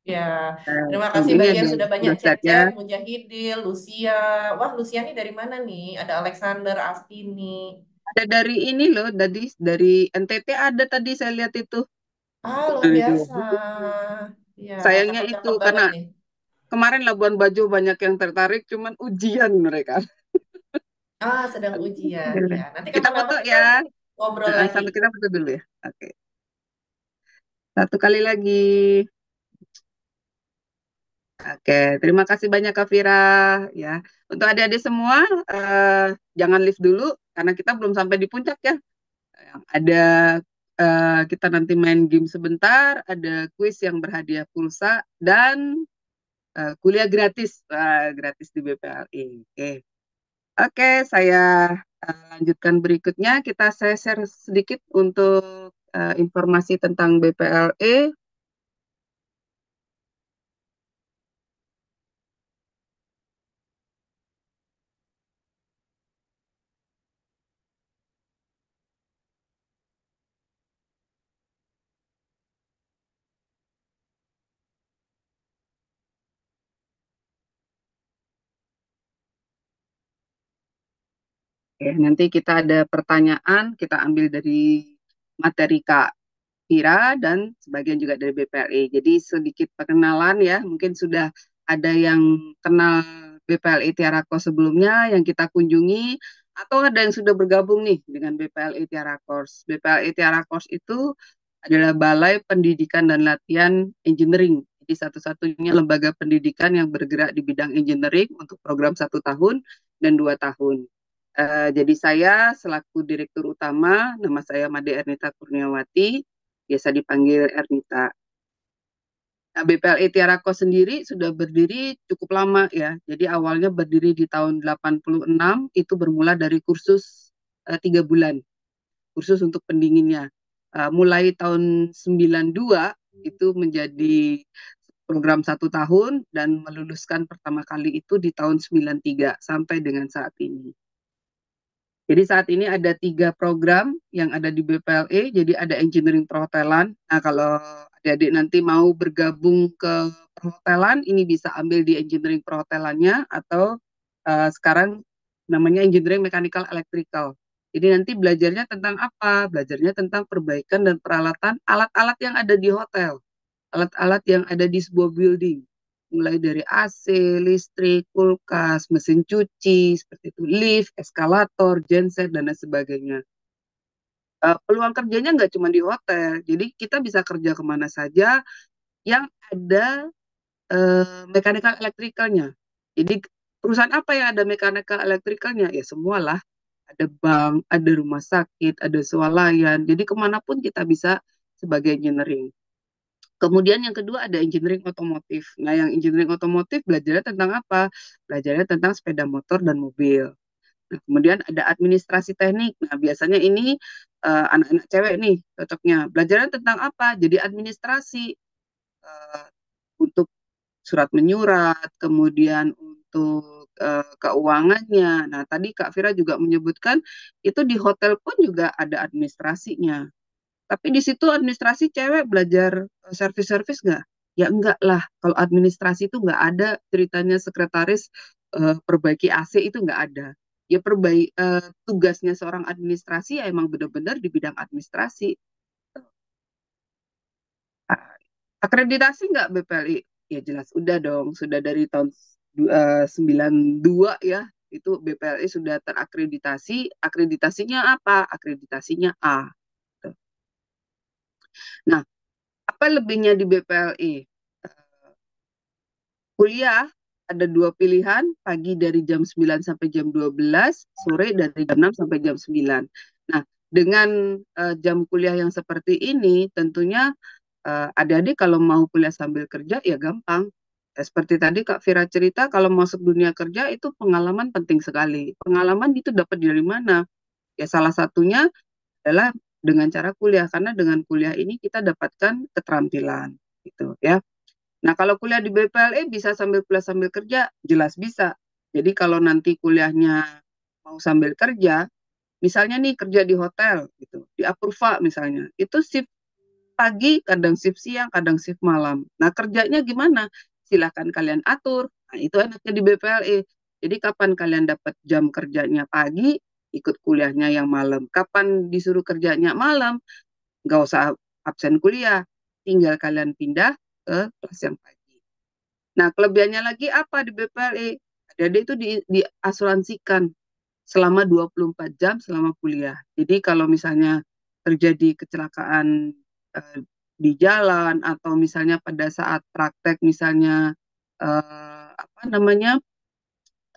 Speaker 3: Ya, terima kasih
Speaker 1: Ini
Speaker 3: bagi
Speaker 1: ada
Speaker 3: yang sudah banyak
Speaker 1: udah set ya.
Speaker 3: chat-chat. Mujahidil, Lucia. Wah, Lucia ini dari mana nih? Ada Alexander, Astini.
Speaker 1: Ada dari ini loh, dari NTT ada tadi saya lihat itu.
Speaker 3: Ah, luar
Speaker 1: Dari
Speaker 3: biasa. Ya,
Speaker 1: sayangnya itu
Speaker 3: cakep-cakep
Speaker 1: karena
Speaker 3: banget nih.
Speaker 1: kemarin Labuan Bajo banyak yang tertarik, cuman ujian mereka.
Speaker 3: Ah, sedang ujian. Ya, nanti
Speaker 1: Kita foto
Speaker 3: kapan-kapan kita
Speaker 1: ya.
Speaker 3: ngobrol lagi.
Speaker 1: Sampai kita foto dulu ya. Oke. Satu kali lagi. Oke, terima kasih banyak Kak Vira ya. Untuk adik-adik semua, jangan lift dulu karena kita belum sampai di puncak ya. Ada kita nanti main game sebentar, ada kuis yang berhadiah pulsa dan kuliah gratis, gratis di BPLI. Oke, oke, saya lanjutkan berikutnya. Saya share sedikit untuk informasi tentang BPLE. Nanti kita ada pertanyaan, kita ambil dari materi Kak Vira dan sebagian juga dari BPRI. Jadi sedikit perkenalan ya, mungkin sudah ada yang kenal BPLI Tiara Course sebelumnya yang kita kunjungi, atau ada yang sudah bergabung nih dengan BPLI Tiara Course. BPLI Tiara Course itu adalah Balai Pendidikan dan Latihan Engineering. Jadi satu-satunya lembaga pendidikan yang bergerak di bidang engineering untuk program 1 tahun dan 2 tahun. Jadi saya selaku Direktur Utama, nama saya Made Ernita Kurniawati, biasa dipanggil Ernita. Nah, BPLI Tiara Course sendiri sudah berdiri cukup lama ya. Jadi awalnya berdiri di tahun 86, itu bermula dari kursus 3 bulan, kursus untuk pendinginnya. Mulai tahun 92 itu menjadi program 1 tahun dan meluluskan pertama kali itu di tahun 93 sampai dengan saat ini. Jadi saat ini ada 3 program yang ada di BPLE, jadi ada engineering perhotelan. Nah, kalau adik-adik nanti mau bergabung ke perhotelan, ini bisa ambil di engineering perhotelannya, atau sekarang namanya engineering mechanical electrical. Jadi nanti belajarnya tentang apa? Belajarnya tentang perbaikan dan peralatan alat-alat yang ada di hotel, alat-alat yang ada di sebuah building, mulai dari AC, listrik, kulkas, mesin cuci, seperti itu, lift, eskalator, genset, dan lain sebagainya. Peluang kerjanya nggak cuma di hotel, jadi kita bisa kerja kemana saja yang ada mechanical electricalnya. Jadi perusahaan apa yang ada mechanical electricalnya? Ya semualah. Ada bank, ada rumah sakit, ada swalayan. Jadi kemanapun kita bisa sebagai engineering. Kemudian yang kedua ada engineering otomotif. Nah, yang engineering otomotif belajarnya tentang apa? Belajarnya tentang sepeda motor dan mobil. Nah, kemudian ada administrasi teknik. Nah, biasanya ini anak-anak cewek nih cocoknya. Belajarnya tentang apa? Jadi administrasi uh, untuk surat menyurat, kemudian untuk keuangannya. Nah, tadi Kak Fira juga menyebutkan itu di hotel pun juga ada administrasinya. Tapi di situ administrasi cewek belajar servis-servis nggak? Ya enggak lah. Kalau administrasi itu nggak ada ceritanya sekretaris perbaiki AC, itu nggak ada. Ya tugasnya seorang administrasi ya emang benar-benar di bidang administrasi. Akreditasi nggak BPLI? Ya jelas udah dong. Sudah dari tahun 92 ya. Itu BPLI sudah terakreditasi. Akreditasinya apa? Akreditasinya A. Nah, apa lebihnya di BPLI? Kuliah ada 2 pilihan, pagi dari jam 9 sampai jam 12, sore dari jam 6 sampai jam 9. Nah, dengan jam kuliah yang seperti ini, tentunya adik-adik kalau mau kuliah sambil kerja, ya gampang. Seperti tadi Kak Fira cerita, kalau masuk dunia kerja itu pengalaman penting sekali. Pengalaman itu dapat dari mana? Ya salah satunya adalah dengan cara kuliah, karena dengan kuliah ini kita dapatkan keterampilan gitu ya. Nah, kalau kuliah di BPLE bisa sambil kuliah sambil kerja, jelas bisa. Jadi kalau nanti kuliahnya mau sambil kerja, misalnya nih kerja di hotel gitu, di Apurva misalnya, itu shift pagi, kadang shift siang, kadang shift malam. Nah, kerjanya gimana? Silakan kalian atur. Nah, itu enaknya di BPLE. Jadi kapan kalian dapat jam kerjanya pagi, ikut kuliahnya yang malam. Kapan disuruh kerjanya malam, nggak usah absen kuliah, tinggal kalian pindah ke kelas yang pagi. Nah, kelebihannya lagi apa di BPLE? Adik-adik itu diasuransikan selama 24 jam selama kuliah. Jadi kalau misalnya terjadi kecelakaan di jalan, atau misalnya pada saat praktek misalnya apa namanya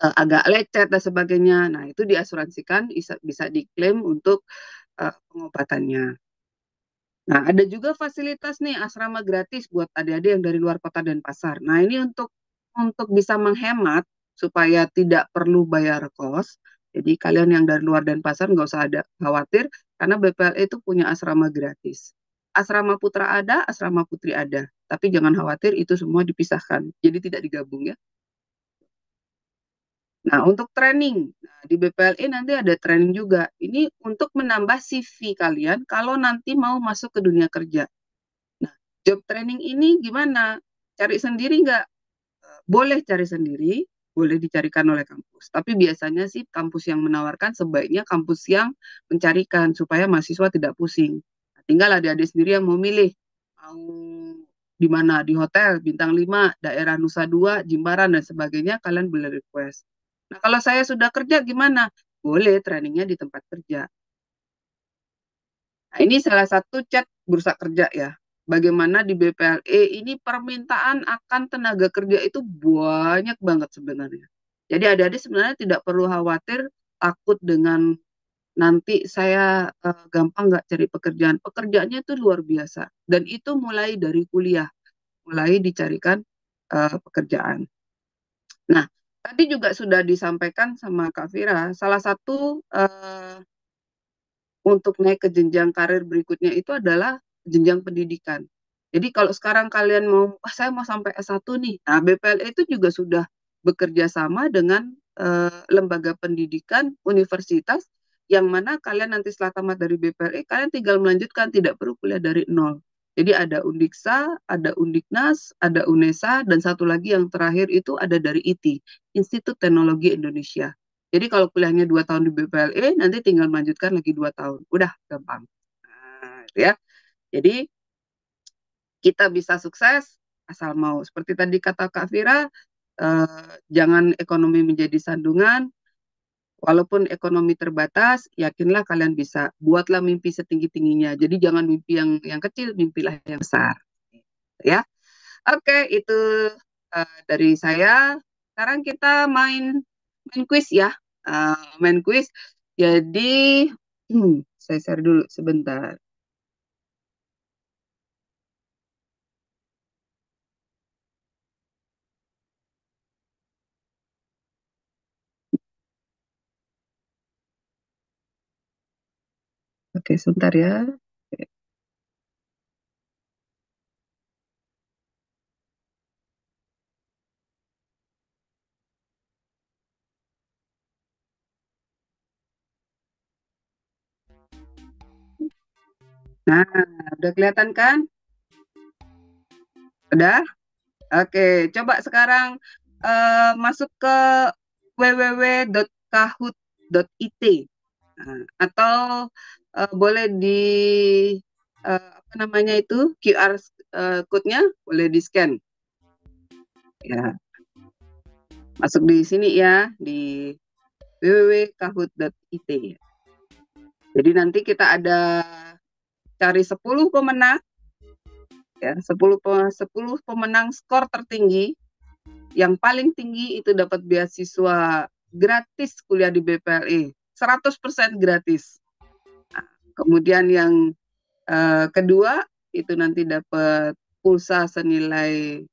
Speaker 1: agak lecet dan sebagainya, nah itu diasuransikan, bisa diklaim untuk pengobatannya. Nah, ada juga fasilitas nih asrama gratis buat adik-adik yang dari luar kota dan pasar. Nah, ini untuk bisa menghemat supaya tidak perlu bayar kos. Jadi kalian yang dari luar dan pasar nggak usah ada khawatir, karena BPLE itu punya asrama gratis. Asrama putra ada, asrama putri ada. Tapi jangan khawatir, itu semua dipisahkan. Jadi tidak digabung ya. Nah, untuk training, nah, di BPLE nanti ada training juga. Ini untuk menambah CV kalian kalau nanti mau masuk ke dunia kerja. Nah, job training ini gimana? Cari sendiri nggak? Boleh cari sendiri, boleh dicarikan oleh kampus. Tapi biasanya sih kampus yang menawarkan sebaiknya kampus yang mencarikan supaya mahasiswa tidak pusing. Nah, tinggal adik-adik sendiri yang mau milih, mau di mana? Di hotel, bintang 5, daerah Nusa Dua, Jimbaran, dan sebagainya, kalian boleh request. Nah, kalau saya sudah kerja gimana? Boleh trainingnya di tempat kerja. Nah, ini salah satu chat bursa kerja ya. Bagaimana di BPLE ini permintaan akan tenaga kerja itu banyak banget sebenarnya. Jadi adik-adik sebenarnya tidak perlu khawatir takut dengan nanti saya gampang nggak cari pekerjaan. Pekerjaannya itu luar biasa. Dan itu mulai dari kuliah, mulai dicarikan pekerjaan. Nah, tadi juga sudah disampaikan sama Kak Vira, salah satu untuk naik ke jenjang karir berikutnya itu adalah jenjang pendidikan. Jadi kalau sekarang kalian mau, saya mau sampai S1 nih, nah BPLE itu juga sudah bekerja sama dengan lembaga pendidikan universitas yang mana kalian nanti setelah tamat dari BPLE, kalian tinggal melanjutkan, tidak perlu kuliah dari nol. Jadi ada Undiksa, ada Undiknas, ada UNESA, dan satu lagi yang terakhir itu ada dari ITI, Institut Teknologi Indonesia. Jadi kalau kuliahnya 2 tahun di BPLE, nanti tinggal melanjutkan lagi 2 tahun. Udah, gampang. Nah, ya. Jadi kita bisa sukses asal mau. Seperti tadi kata Kak Vira, jangan ekonomi menjadi sandungan. Walaupun ekonomi terbatas, yakinlah kalian bisa. Buatlah mimpi setinggi-tingginya. Jadi jangan mimpi yang kecil, mimpilah yang besar. Ya. Oke, itu dari saya. Sekarang kita main quiz ya. Main quiz. Jadi, saya share dulu sebentar. Oke, sebentar ya. Nah, udah kelihatan kan? Udah? Oke, coba sekarang masuk ke www.kahoot.it atau boleh di apa namanya itu QR code-nya boleh di scan ya, masuk di sini ya di www.kahoot.it. Jadi nanti kita ada cari 10 pemenang ya, 10 pemenang skor tertinggi. Yang paling tinggi itu dapat beasiswa gratis kuliah di BPLE, 100% gratis. Nah, kemudian yang kedua itu nanti dapat pulsa senilai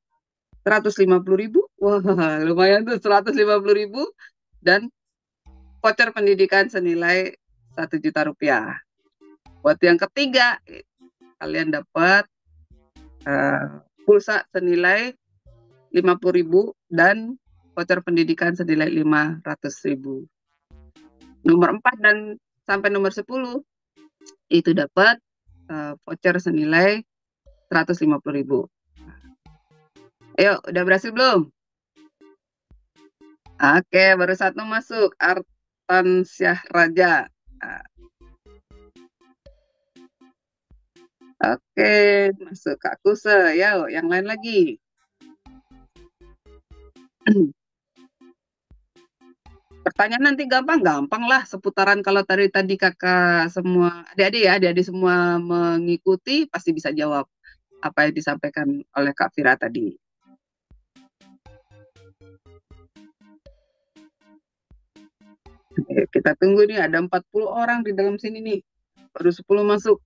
Speaker 1: 150.000. Wah, lumayan tuh 150.000 dan voucher pendidikan senilai 1 juta rupiah. Buat yang ketiga, kalian dapat pulsa senilai 50.000 dan voucher pendidikan senilai 500.000. Nomor 4 dan sampai nomor 10 itu dapat voucher senilai 150.000. Ayo, udah berhasil belum? Oke, baru satu masuk, Artan Syah Raja. Oke, masuk Kak Kuse. Ya, yang lain lagi. Pertanyaan nanti gampang lah seputaran kalau tadi kakak semua adik-adik ya, adik-adik semua mengikuti pasti bisa jawab apa yang disampaikan oleh Kak Vira tadi. Kita tunggu nih, ada 40 orang di dalam sini nih, baru 10 masuk.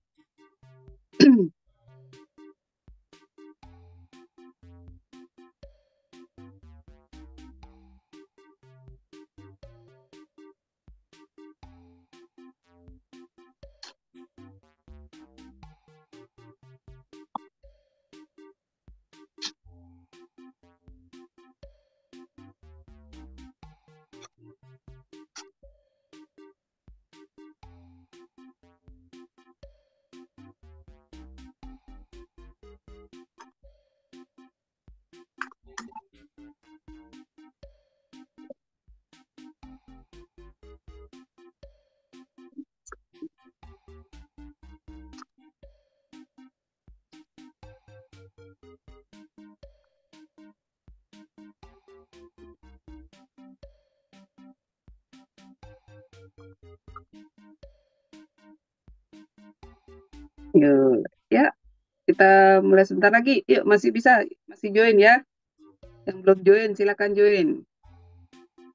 Speaker 1: Yuk, ya kita mulai sebentar lagi. Yuk, masih bisa, masih join ya. Yang belum join, silakan join.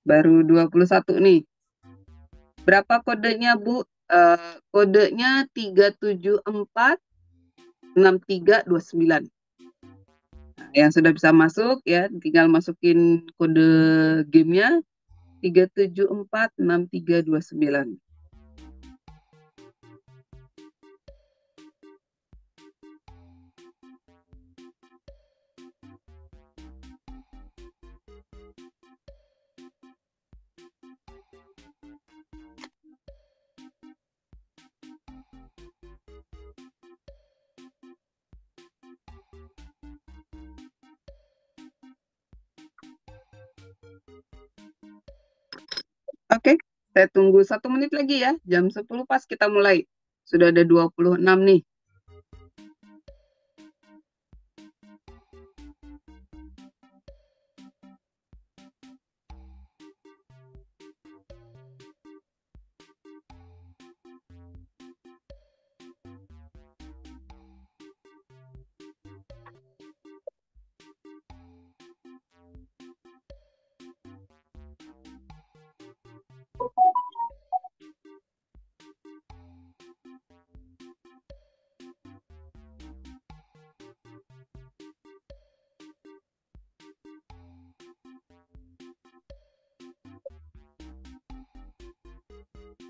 Speaker 1: Baru 21 nih. Berapa kodenya, Bu? Kodenya 3746329. Nah, yang sudah bisa masuk ya, tinggal masukin kode gamenya 3746329. Oke, saya tunggu 1 menit lagi ya. Jam 10 pas kita mulai. Sudah ada 26 nih.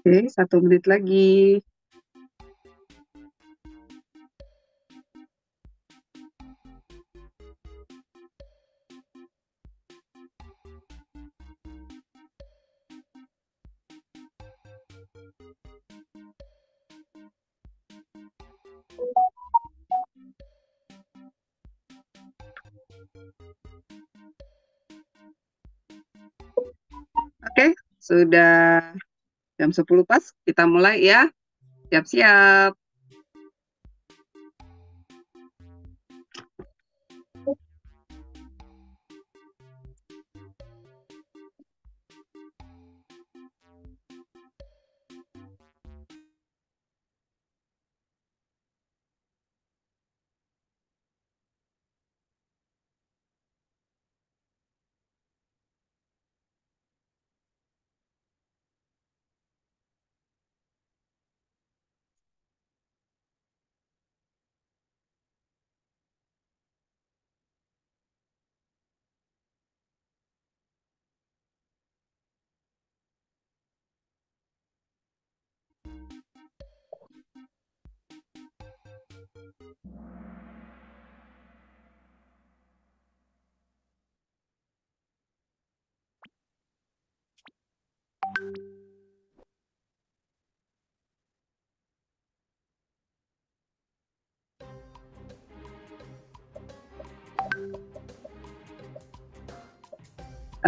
Speaker 1: Oke, 1 menit lagi. Oke, sudah jam 10 pas, kita mulai ya. Siap-siap.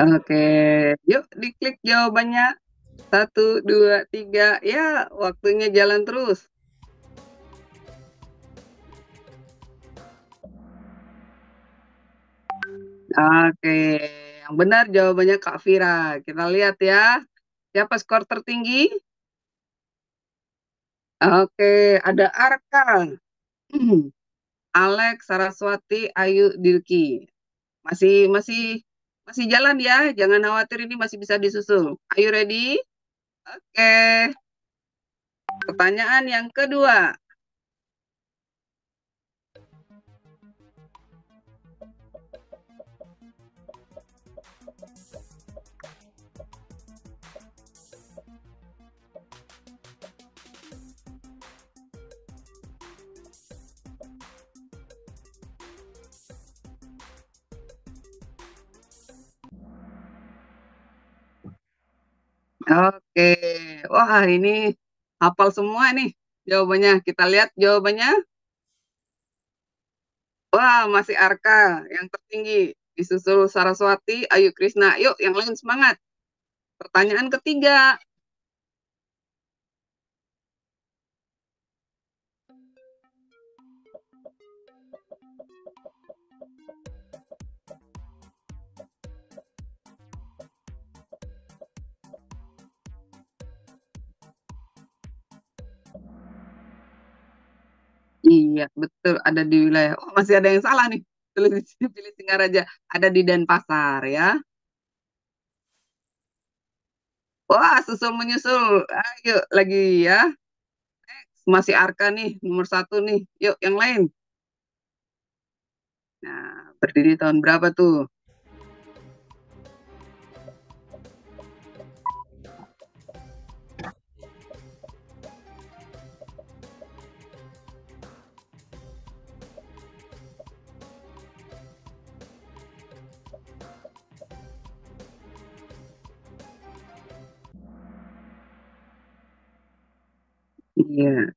Speaker 1: Oke, yuk diklik jawabannya. 1, 2, 3. Ya, waktunya jalan terus. Oke, yang benar jawabannya Kak Vira. Kita lihat ya. Siapa skor tertinggi? Oke, ada Arka, Alex, Saraswati, Ayu, Dilki. Masih masih masih jalan ya, jangan khawatir, ini masih bisa disusul. Are you ready? Oke. Pertanyaan yang kedua. Oke. Wah, ini hafal semua nih jawabannya. Kita lihat jawabannya. Wah, masih Arka yang tertinggi. Disusul Saraswati, Ayu Krisna. Yuk, yang lain semangat. Pertanyaan ketiga. Iya, betul. Ada di wilayah. Oh, masih ada yang salah nih. Tulis di sini pilih Singaraja. Ada di Denpasar ya. Wah, susul menyusul. Ayo lagi ya. Masih Arka nih, nomor satu nih. Yuk, yang lain. Nah, berdiri tahun berapa tuh? Iya.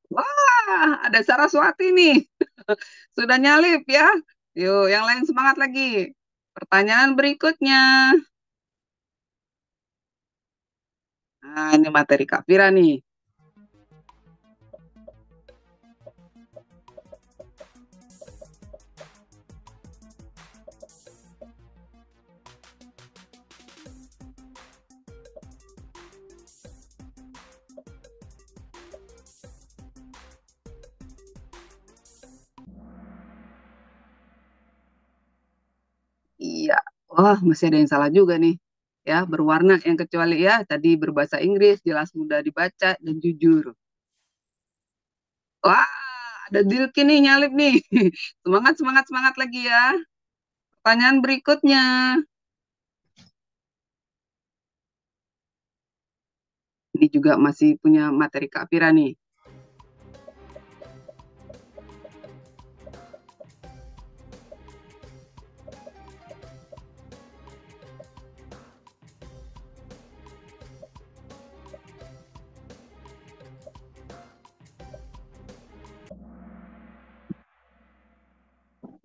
Speaker 1: Wah, ada Saraswati nih. Sudah nyalip ya. Yuk, yang lain semangat lagi. Pertanyaan berikutnya. Nah, ini materi Kak Fira nih. Iya. Wah, masih ada yang salah juga nih. Ya, berwarna yang kecuali ya tadi berbahasa Inggris, jelas mudah dibaca dan jujur. Wah, ada Dilki nih nyalip nih. Semangat, semangat, semangat lagi ya. Pertanyaan berikutnya. Ini juga masih punya materi Kak Fira nih.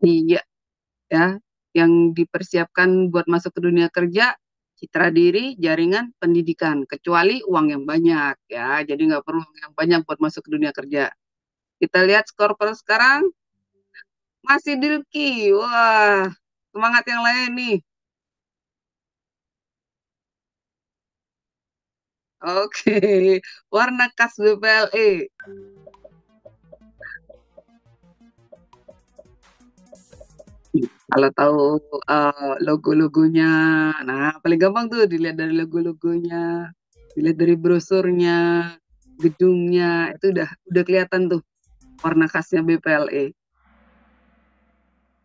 Speaker 1: Iya, ya. Yang dipersiapkan buat masuk ke dunia kerja, citra diri, jaringan, pendidikan. Kecuali uang yang banyak ya. Jadi nggak perlu uang yang banyak buat masuk ke dunia kerja. Kita lihat skor per sekarang. Masih Dilki. Wah, semangat yang lain nih. Oke, warna khas BPLE. Kalau tahu logo-logonya, nah paling gampang tuh dilihat dari logo-logonya, dilihat dari brosurnya, gedungnya, itu udah kelihatan tuh warna khasnya BPLE.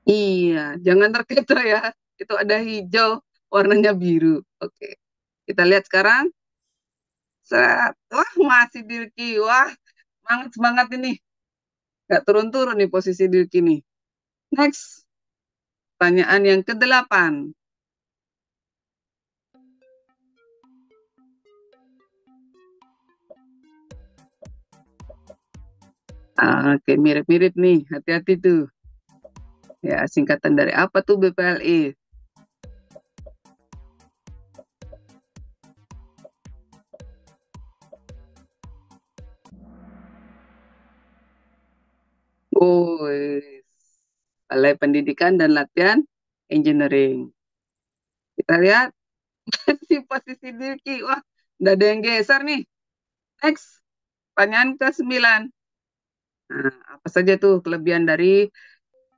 Speaker 1: Iya, jangan terkecoh ya. Itu ada hijau, warnanya biru. Oke, kita lihat sekarang. Set. Wah, masih Dirki. Wah, semangat semangat ini. Gak turun-turun nih posisi Dirki nih. Next, pertanyaan yang ke-8. Oke, mirip-mirip nih. Hati-hati tuh. Ya, singkatan dari apa tuh BPLI? Oh, Balai Pendidikan dan Latihan Engineering. Kita lihat si posisi Dirki. Wah, udah ada yang geser nih. Next, pertanyaan ke-9. Nah, apa saja tuh kelebihan dari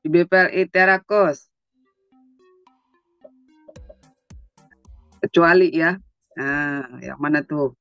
Speaker 1: di BPLI Terrakos? Kecuali ya. Nah, yang mana tuh?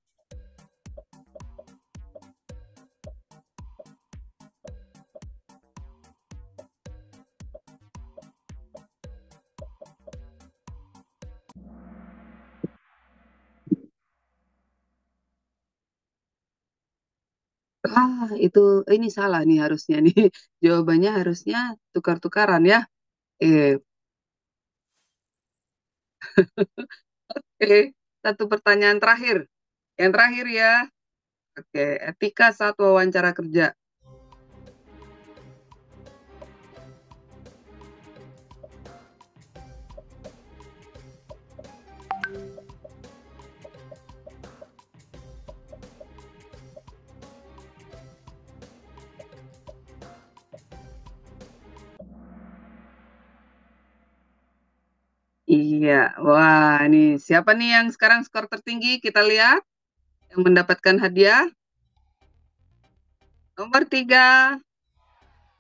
Speaker 1: Itu ini salah nih harusnya nih. Jawabannya harusnya tukar-tukaran ya. Eh, satu pertanyaan terakhir. Yang terakhir ya. Oke, etika saat wawancara kerja. Iya, wah ini siapa nih yang sekarang skor tertinggi? Kita lihat yang mendapatkan hadiah. Nomor 3,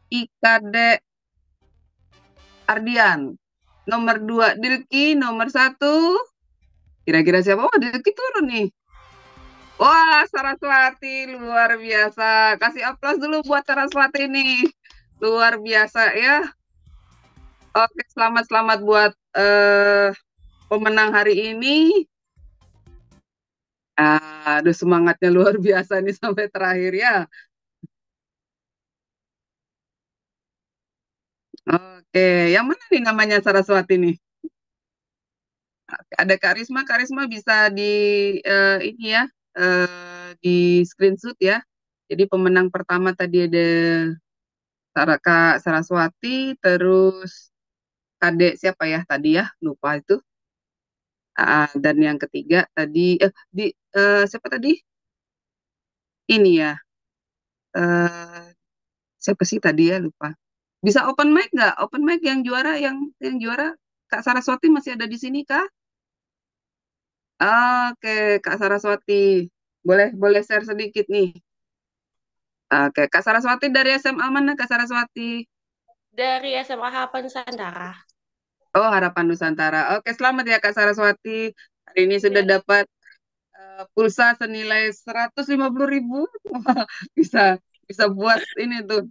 Speaker 1: IKD Ardian. Nomor 2, Dilki. Nomor 1, kira-kira siapa? Oh, Dilki turun nih. Wah, Saraswati luar biasa. Kasih aplaus dulu buat Saraswati nih. Luar biasa ya. Oke, selamat buat pemenang hari ini. Aduh, semangatnya luar biasa nih sampai terakhir ya. Oke, yang mana nih namanya Saraswati nih? Ada Karisma, Karisma bisa di ini ya, di screenshot ya. Jadi pemenang pertama tadi ada Kak Saraswati, terus Kadek siapa ya tadi ya, lupa itu. Dan yang ketiga tadi siapa tadi? Ini ya, eh, siapa sih tadi ya, lupa. Bisa open mic nggak? Open mic yang juara, yang juara Kak Saraswati masih ada di sini Kak? Oke, Kak Saraswati. Boleh share sedikit nih. Oke, Kak Saraswati dari SMA mana Kak Saraswati?
Speaker 5: Dari SMA Harapan Nusantara.
Speaker 1: Oh, Harapan Nusantara. Oke, selamat ya Kak Saraswati. Hari ini sudah
Speaker 5: Ya.
Speaker 1: dapat pulsa senilai 150.000. Bisa bisa buat ini tuh.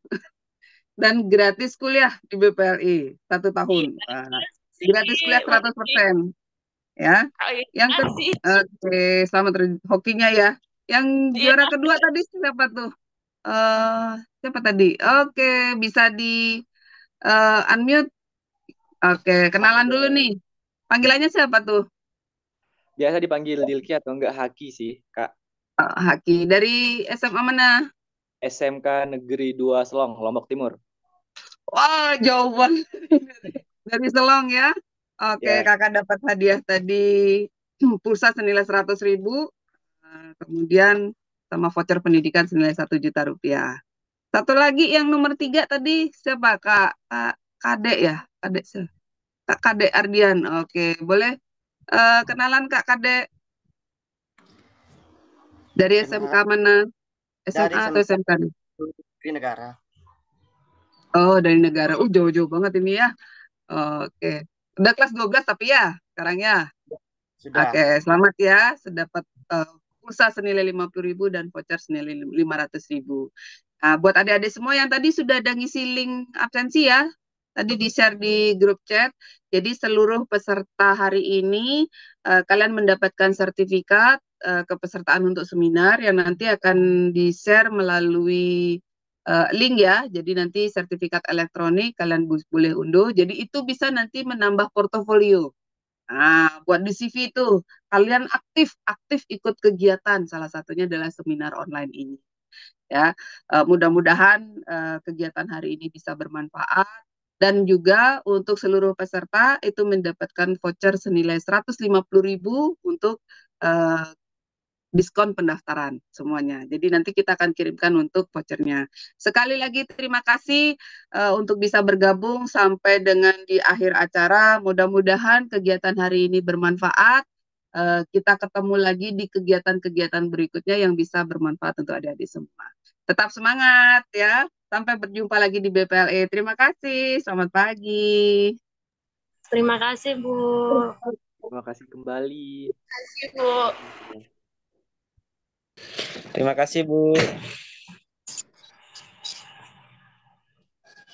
Speaker 1: Dan gratis kuliah di BPLI 1 tahun. Gratis kuliah 100%. Ya.
Speaker 5: Oh, iya,
Speaker 1: Yang ke
Speaker 5: kasih.
Speaker 1: Oke, selamat hokinya ya. Yang
Speaker 5: Iya.
Speaker 1: juara kedua tadi siapa tuh? Siapa tadi? Oke, bisa di unmute. Oke, kenalan dulu nih. Panggilannya siapa tuh?
Speaker 6: Biasa dipanggil Dilki atau enggak Haki sih, Kak.
Speaker 1: Haki. Dari SMA mana?
Speaker 6: SMK Negeri 2 Selong, Lombok Timur.
Speaker 1: Wah, jauh banget. Dari Selong ya. Oke,
Speaker 6: Ya.
Speaker 1: kakak dapat hadiah tadi pulsa senilai 100.000. Kemudian sama voucher pendidikan senilai 1 juta rupiah. Satu lagi yang nomor 3 tadi siapa? Kadek ya? Kadek siapa? Kak Kadek Ardian. Oke, boleh kenalan Kak Kadek dari SMK mana? SMA atau SMK nih?
Speaker 7: Di negara.
Speaker 1: Oh, dari negara. Jauh-jauh banget ini ya. Oke. Udah kelas 12 tapi ya sekarang ya.
Speaker 7: Sudah.
Speaker 1: Oke, selamat ya. Sedapat pulsa senilai 50.000 dan voucher senilai 500.000. Nah, buat adik-adik semua yang tadi sudah ada ngisi link absensi ya. Tadi di-share di grup chat. Jadi seluruh peserta hari ini kalian mendapatkan sertifikat kepesertaan untuk seminar yang nanti akan di-share melalui link ya. Jadi nanti sertifikat elektronik kalian boleh unduh. Jadi itu bisa nanti menambah portofolio. Nah, buat di CV itu kalian aktif ikut kegiatan. Salah satunya adalah seminar online ini. Ya, mudah-mudahan kegiatan hari ini bisa bermanfaat dan juga untuk seluruh peserta itu mendapatkan voucher senilai 150.000 untuk diskon pendaftaran semuanya. Jadi nanti kita akan kirimkan untuk vouchernya. Sekali lagi terima kasih untuk bisa bergabung sampai dengan di akhir acara. Mudah-mudahan kegiatan hari ini bermanfaat. Kita ketemu lagi di kegiatan-kegiatan berikutnya yang bisa bermanfaat untuk adik-adik semua. Tetap semangat ya. Sampai berjumpa lagi di BPLE. Terima kasih. Selamat pagi.
Speaker 5: Terima kasih, Bu.
Speaker 6: Terima kasih kembali.
Speaker 5: Terima kasih, Bu.
Speaker 7: Terima kasih, Bu.